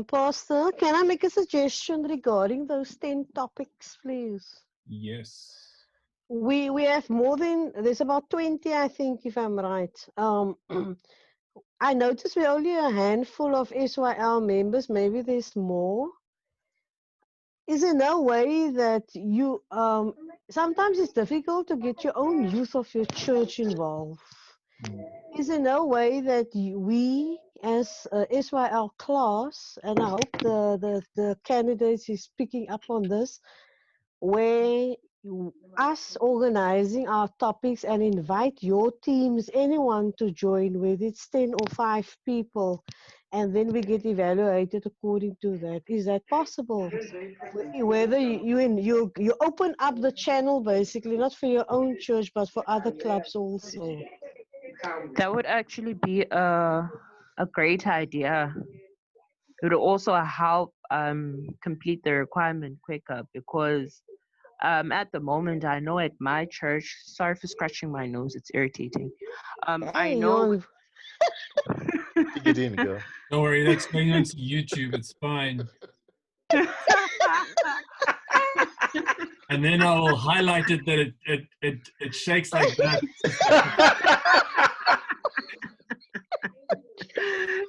Pastor, can I make a suggestion regarding those 10 topics, please? Yes. We have more than, there's about 20, I think, if I'm right. I noticed we're only a handful of SYL members. Maybe there's more. Is there no way that you, sometimes it's difficult to get your own youth of your church involved. Is there no way that we as SYL class, and I hope the candidates is picking up on this, where us organizing our topics and invite your teams, anyone to join, whether it's 10 or 5 people, and then we get evaluated according to that. Is that possible? Whether you open up the channel, basically, not for your own church, but for other clubs also. That would actually be a great idea. It would also help complete the requirement quicker, because at the moment, I know at my church, sorry for scratching my nose, it's irritating. I know. Take it in, girl. Don't worry, that's going on to YouTube. It's fine. And then I will highlight it that it shakes like that.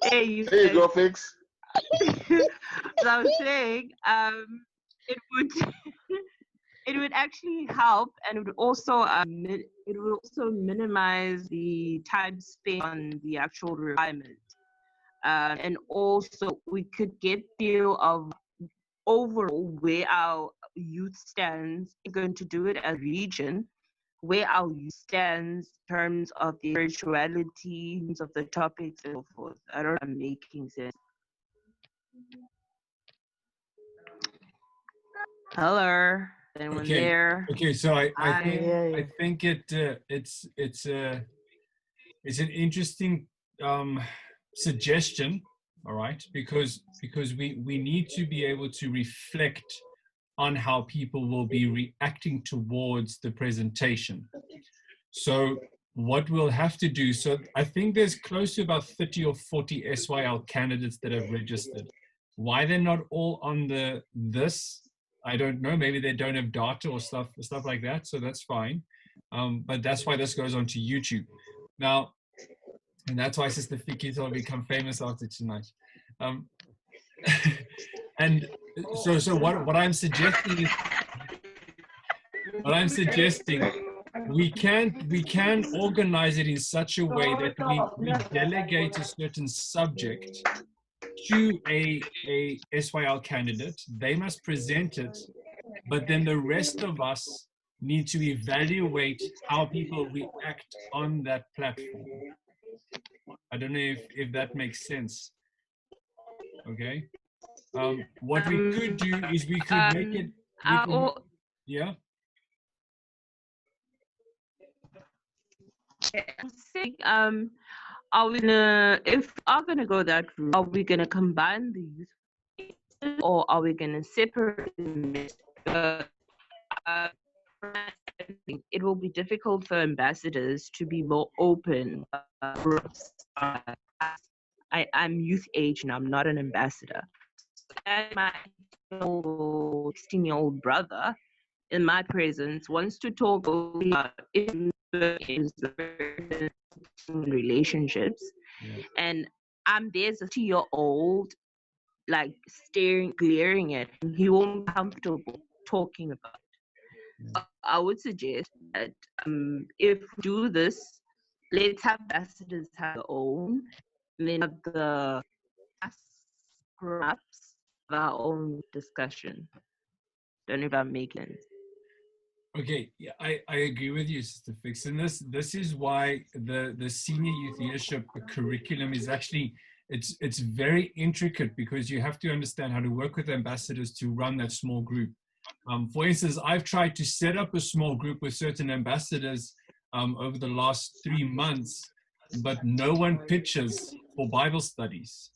Hey, There you go, Fix. So I was saying, it would actually help, and it would also minimize the time spent on the actual requirement, and also we could get feel of overall where our youth stands. We're going to do it as a region, where our youth stands in terms of the spirituality, in terms of the topics and so forth. I don't know if I'm making sense. Hello, anyone there? Okay, so I think it's an interesting suggestion, all right, because we need to be able to reflect on how people will be reacting towards the presentation. So what we'll have to do, so I think there's close to about 30 or 40 SYL candidates that have registered. Why they're not all on this, I don't know. Maybe they don't have data or stuff like that, so that's fine. But that's why this goes onto YouTube. Now, and that's why Sister Fiki will become famous after tonight. And so what I'm suggesting is, we can organize it in such a way that we delegate a certain subject to a SYL candidate. They must present it, but then the rest of us need to evaluate how people react on that platform. I don't know if that makes sense. Okay. What we could do is we could make it. Yeah. I'm saying, are we gonna, if we are gonna go that route, are we gonna combine the youth or are we going to separate them? It will be difficult for ambassadors to be more open. I'm youth age and I'm not an ambassador. And my 16-year-old brother in my presence wants to talk about relationships. Yeah. And I'm there's a 2-year-old like glaring at him. He won't be comfortable talking about it. Yeah. I would suggest that if we do this, let's have ambassadors have their own, and then have the perhaps our own discussion. Don't know if I'm making sense. Okay, yeah, I agree with you, Sister Fix. And this is why the senior youth leadership curriculum is actually it's very intricate, because you have to understand how to work with ambassadors to run that small group. For instance, I've tried to set up a small group with certain ambassadors over the last 3 months, but no one pitches for Bible studies.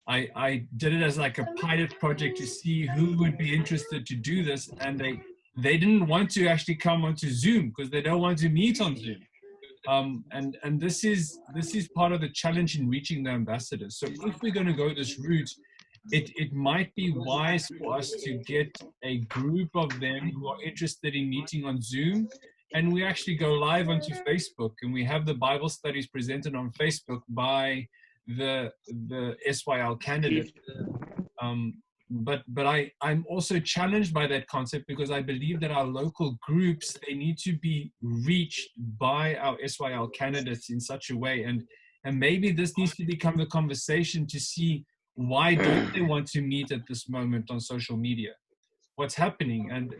I did it as like a pilot project to see who would be interested to do this, and they didn't want to actually come onto Zoom because they don't want to meet on Zoom. And this is part of the challenge in reaching the ambassadors. So if we're going to go this route, it might be wise for us to get a group of them who are interested in meeting on Zoom, and we actually go live onto Facebook, and we have the Bible studies presented on Facebook by the SYL candidate. But I'm also challenged by that concept, because I believe that our local groups, they need to be reached by our SYL candidates in such a way, and maybe this needs to become the conversation to see why don't they want to meet at this moment on social media, what's happening. And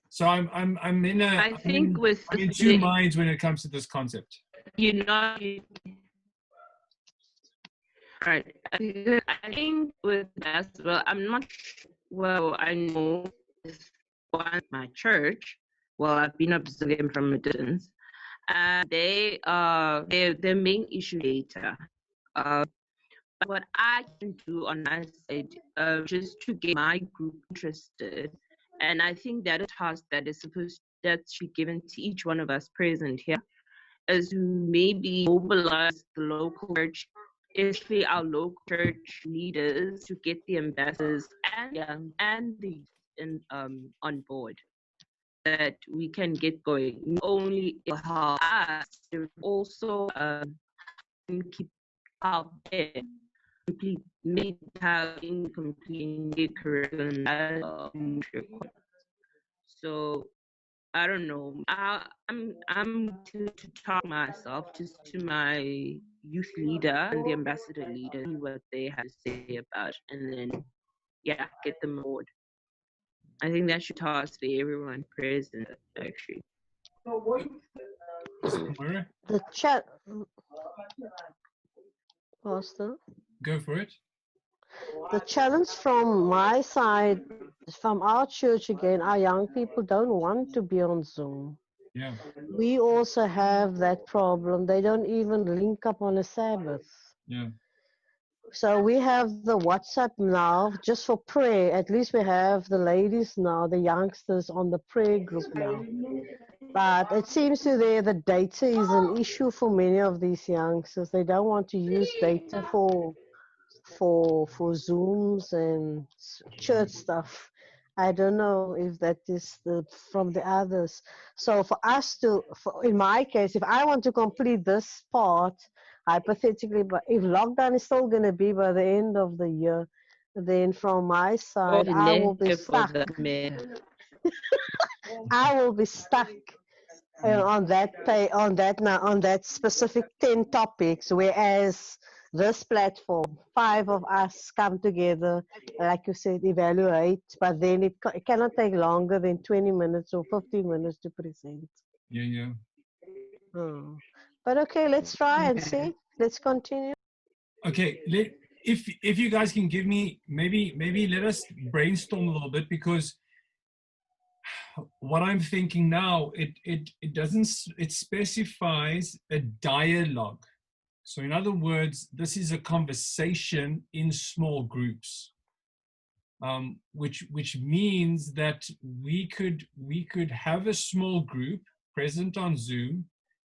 so I'm in two minds when it comes to this concept. Right. I think with that, well, I'm not well, I know my church, well, I've been observing from a distance, and they their main issue data. What I can do on my side, just to get my group interested, and I think that a task that should be given to each one of us present here, is to maybe mobilize the local church, especially our local church leaders, to get the ambassadors and the on board, that we can get going. Not only help us, to also keep out there, make have incomplete curriculum. So I don't know. I'm to talk myself to my youth leader and the ambassador leader, see what they have to say about it, and then get them on board. I think that should task for everyone present, actually. The chat, Pastor. Go for it. The challenge from my side, from our church again, our young people don't want to be on Zoom. Yeah. We also have that problem. They don't even link up on a Sabbath. Yeah. So we have the WhatsApp now just for prayer. At least we have the ladies now, the youngsters on the prayer group now. But it seems to be the data is an issue for many of these youngsters. They don't want to use data for Zooms and church stuff. I don't know if that is from the others. So for us in my case, if I want to complete this part, hypothetically, but if lockdown is still going to be by the end of the year, then from my side, I will be stuck. I will be stuck on that specific 10 topics, whereas this platform, 5 of us come together, like you said, evaluate, but then it cannot take longer than 20 minutes or 15 minutes to present. Yeah. But okay, let's try and see. Let's continue. Okay, if you guys can give me, maybe let us brainstorm a little bit, because what I'm thinking now, it specifies a dialogue. So in other words, this is a conversation in small groups, which means that we could have a small group present on Zoom.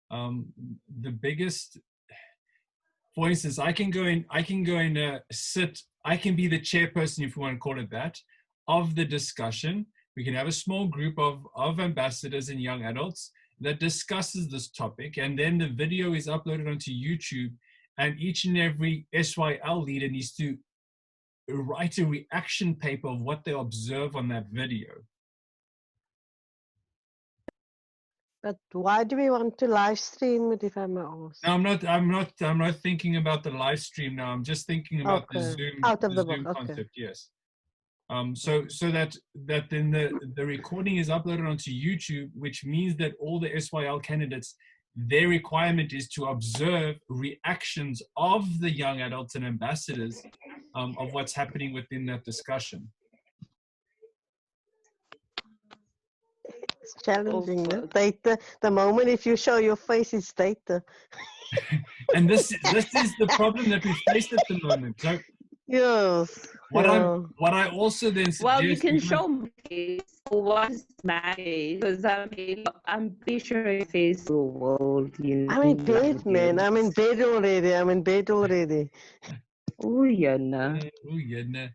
The biggest, for instance, I can go in, sit. I can be the chairperson, if you want to call it that, of the discussion. We can have a small group of ambassadors and young adults that discusses this topic, and then the video is uploaded onto YouTube, and each and every SYL leader needs to write a reaction paper of what they observe on that video. But why do we want to live stream it, if I may ask? No, I'm not thinking about the live stream now. I'm just thinking about the Zoom, out of the Zoom box. concept. Yes. So that then the recording is uploaded onto YouTube, which means that all the SYL candidates, their requirement is to observe reactions of the young adults and ambassadors of what's happening within that discussion. It's challenging. Data. The moment if you show your face, it's data. And this is the problem that we face at the moment. So yes. what I also then suggest, well, you can show my face. What's my face? Because I'm pretty sure your face will. I'm in bed, man. I'm in bed already. Oh yeah, no. Oh yeah, no.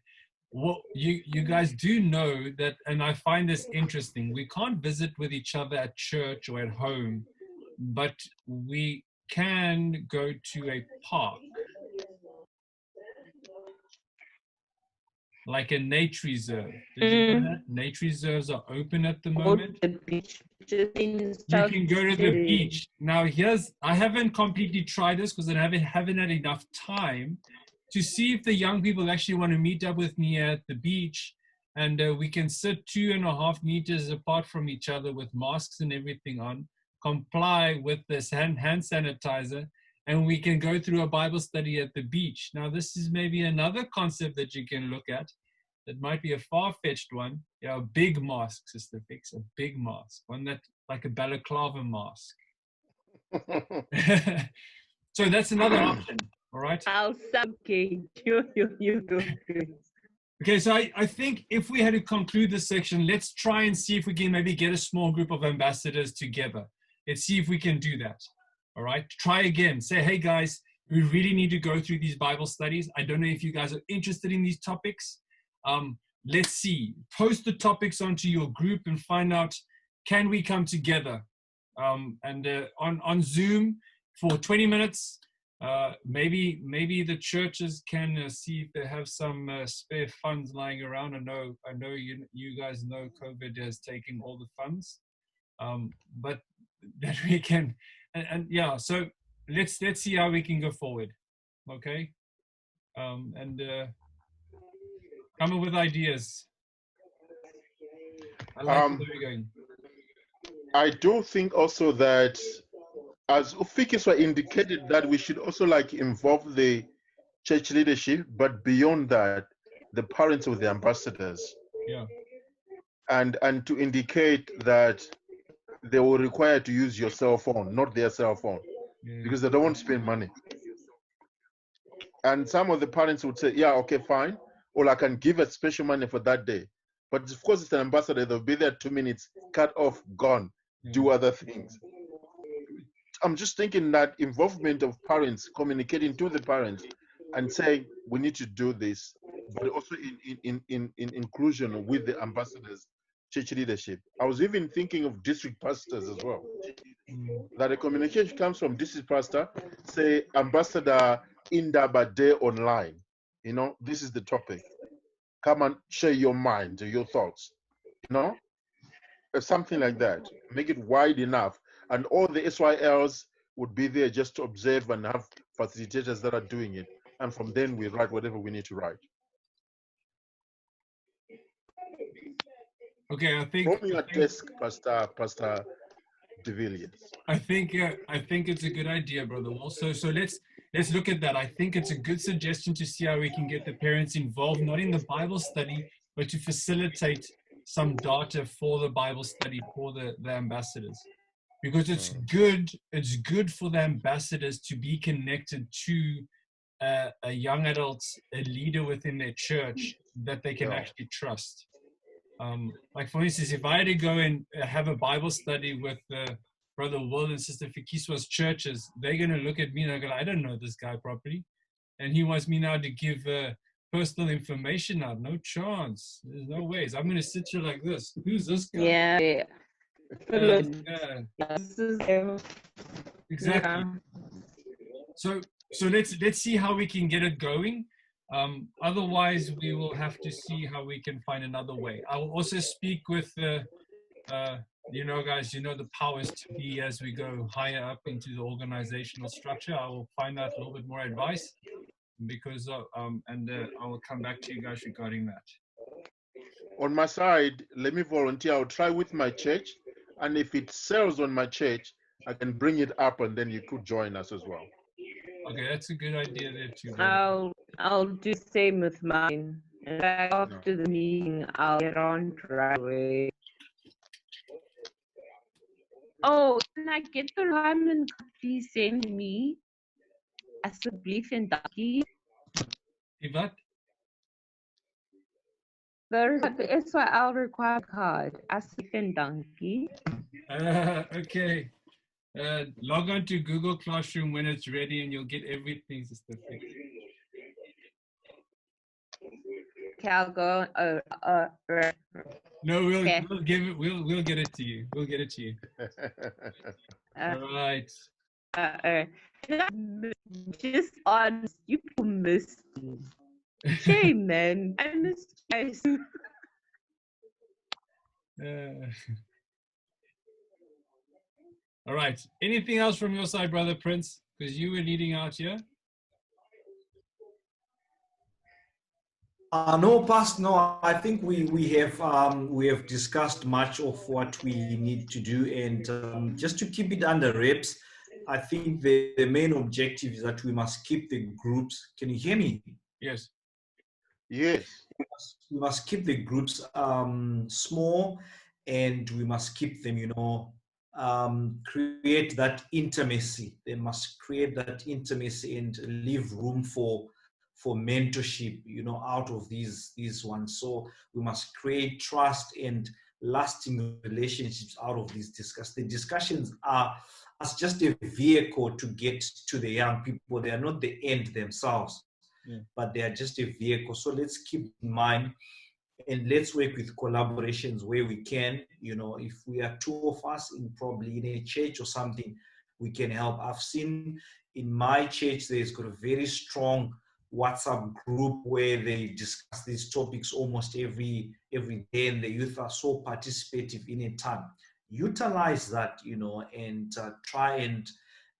Well, you guys do know that, and I find this interesting. We can't visit with each other at church or at home, but we can go to a park, like a nature reserve. Did you know that? Nature reserves are open at the moment. Go to the beach. You can go to the beach. Now, I haven't completely tried this because I haven't had enough time to see if the young people actually want to meet up with me at the beach, and we can sit 2.5 meters apart from each other with masks and everything on, comply with this hand sanitizer, and we can go through a Bible study at the beach. Now, this is maybe another concept that you can look at. That might be a far-fetched one. Yeah, a big mask, Sister Fix, a big mask, one that like a balaclava mask. So that's another option. All right. I'll suffocate you. Okay, so I think if we had to conclude this section, let's try and see if we can maybe get a small group of ambassadors together. Let's see if we can do that. All right. Try again. Say, hey guys, we really need to go through these Bible studies. I don't know if you guys are interested in these topics. Let's see. Post the topics onto your group and find out, can we come together? And on Zoom for 20 minutes. Maybe the churches can see if they have some spare funds lying around. I know you guys know COVID has taken all the funds, but that we can, and yeah. So let's see how we can go forward. Okay, and come up with ideas. I like where you're going. I do think also that, as Ufikiswa indicated, that we should also involve the church leadership, but beyond that, the parents of the ambassadors. Yeah. And to indicate that they were required to use your cell phone, not their cell phone, because they don't want to spend money. And some of the parents would say, yeah, okay, fine. Or I can give a special money for that day. But of course, it's an ambassador. They'll be there 2 minutes, cut off, gone, do other things. I'm just thinking that involvement of parents, communicating to the parents and saying, we need to do this, but also in inclusion with the ambassadors, church leadership. I was even thinking of district pastors as well. That a communication comes from district pastor, say, Ambassador Indaba Day online. This is the topic. Come and share your mind, your thoughts. Something like that. Make it wide enough. And all the SYLs would be there just to observe and have facilitators that are doing it. And from then we write whatever we need to write. Okay, I think from your desk, Pastor De Villiers. I think it's a good idea, brother. Also, so let's look at that. I think it's a good suggestion to see how we can get the parents involved, not in the Bible study, but to facilitate some data for the Bible study for the ambassadors. because it's good for the ambassadors to be connected to a young adult, a leader within their church that they can actually trust. Like for instance, if I had to go and have a Bible study with Brother Will and Sister Fikiswa's churches, they're going to look at me and they're going, I don't know this guy properly. And he wants me now to give personal information out. No chance. There's no ways. I'm going to sit here like this. Who's this guy? Yeah. This is exactly. So let's see how we can get it going. Otherwise, we will have to see how we can find another way. I will also speak with guys, the powers to be as we go higher up into the organizational structure. I will find out a little bit more advice because I will come back to you guys regarding that. On my side, let me volunteer. I'll try with my church, and if it sells on my church, I can bring it up, and then you could join us as well. Okay, that's a good idea there too. I'll do the same with mine. And after the meeting, I'll get on right away. Oh, can I get the requirement please send me alsjeblieft en dankie? What? The SYL required card. Alsjeblieft en dankie. Okay. Log on to Google Classroom when it's ready, and you'll get everything specific. Okay, I'll go. No, we'll give it. We'll get it to you. We'll get it to you. All right. Just honest, you missed me. Shame, man. I missed you guys. All right. Anything else from your side, Brother Prince? Because you were leading out here. No, Pastor. No, I think we have discussed much of what we need to do, and just to keep it under wraps, I think the main objective is that we must keep the groups. Can you hear me? Yes. Yes. We must keep the groups small, and we must keep them, create that intimacy. They must create that intimacy and leave room for mentorship, out of these ones. So we must create trust and lasting relationships out of these discussions. The discussions are as just a vehicle to get to the young people. They are not the end themselves, but they are just a vehicle. So let's keep in mind, and let's work with collaborations where we can. If we are two of us probably in a church or something, we can help. I've seen in my church, there's got a very strong WhatsApp group where they discuss these topics almost every day, and the youth are so participative in a time. Utilize that, and try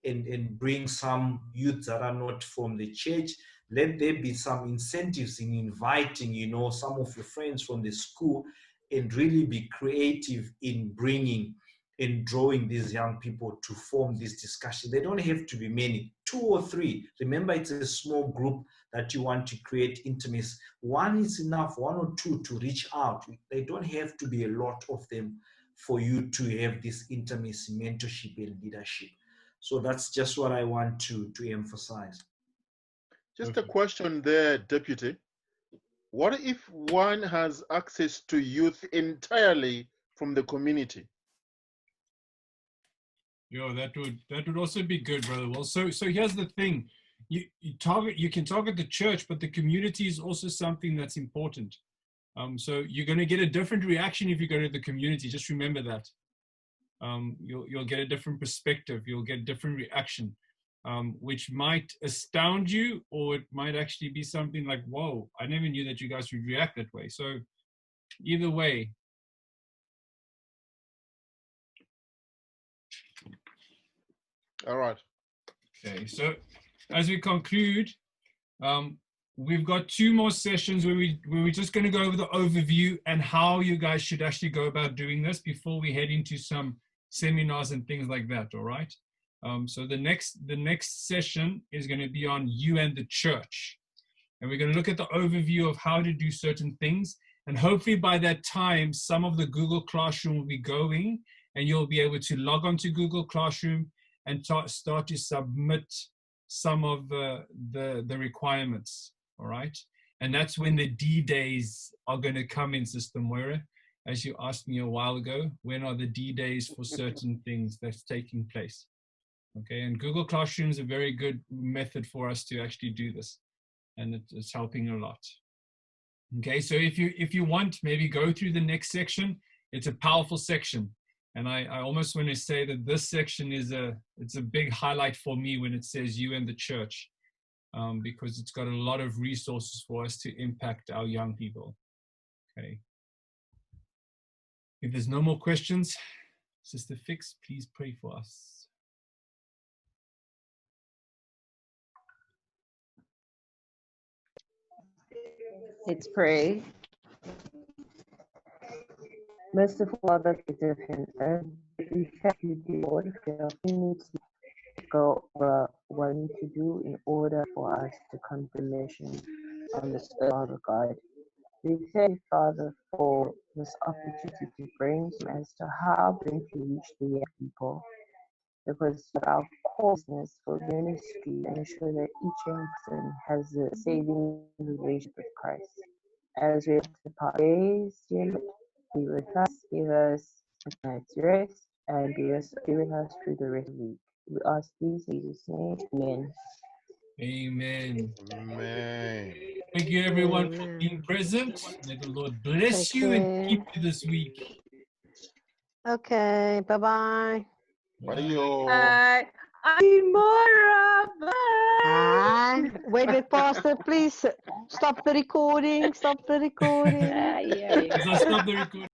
and bring some youth that are not from the church. Let there be some incentives in inviting, some of your friends from the school, and really be creative in bringing and drawing these young people to form this discussion. They don't have to be many, 2 or 3. Remember, it's a small group that you want to create intimacy. 1 is enough, 1 or 2 to reach out. They don't have to be a lot of them for you to have this intimacy, mentorship, and leadership. So that's just what I want to emphasize. Just a question there, Deputy. What if one has access to youth entirely from the community? That would also be good, Brother. Well, so here's the thing. You can target the church, but the community is also something that's important. So you're going to get a different reaction if you go to the community. Just remember that. You'll get a different perspective. You'll get a different reaction, which might astound you, or it might actually be something like, whoa, I never knew that you guys would react that way. So either way. All right. Okay, so as we conclude, we've got 2 more sessions where we're just going to go over the overview and how you guys should actually go about doing this before we head into some seminars and things like that. All right. So the next session is going to be on you and the church, and we're going to look at the overview of how to do certain things. And hopefully by that time, some of the Google Classroom will be going, and you'll be able to log on to Google Classroom and start to submit some of the requirements, all right? And that's when the D-days are going to come in, Sister Moira. As you asked me a while ago, when are the D-days for certain things that's taking place? Okay, and Google Classroom is a very good method for us to actually do this, and it's helping a lot. Okay, so if you want, maybe go through the next section. It's a powerful section, and I almost want to say that this section is it's a big highlight for me when it says you and the church, because it's got a lot of resources for us to impact our young people. Okay. If there's no more questions, Sister Fix, please pray for us. Let's pray. Merciful Father, creator of heaven and earth, we thank you, dear Lord, for the opportunity to go over what we need to do in order for us to come to mission on this earth, Father God. We thank you, Father, for this opportunity to bring as to how to reach the young people, because our core business for ministry and ensure that each young person has a saving relationship with Christ. As we depart days, dear Lord, be with us, give us a night's rest, and be with us through the rest of the week. We ask these in Jesus' name. Amen. Amen. Amen. Thank you, everyone, for Amen. being present. May the Lord bless Take you and care. keep you this week. Okay, bye-bye. Bye, Bye. yo. Imora, bye. Hi. Wait, Pastor, please stop the recording. Stop the recording. Yeah. So stop the recording.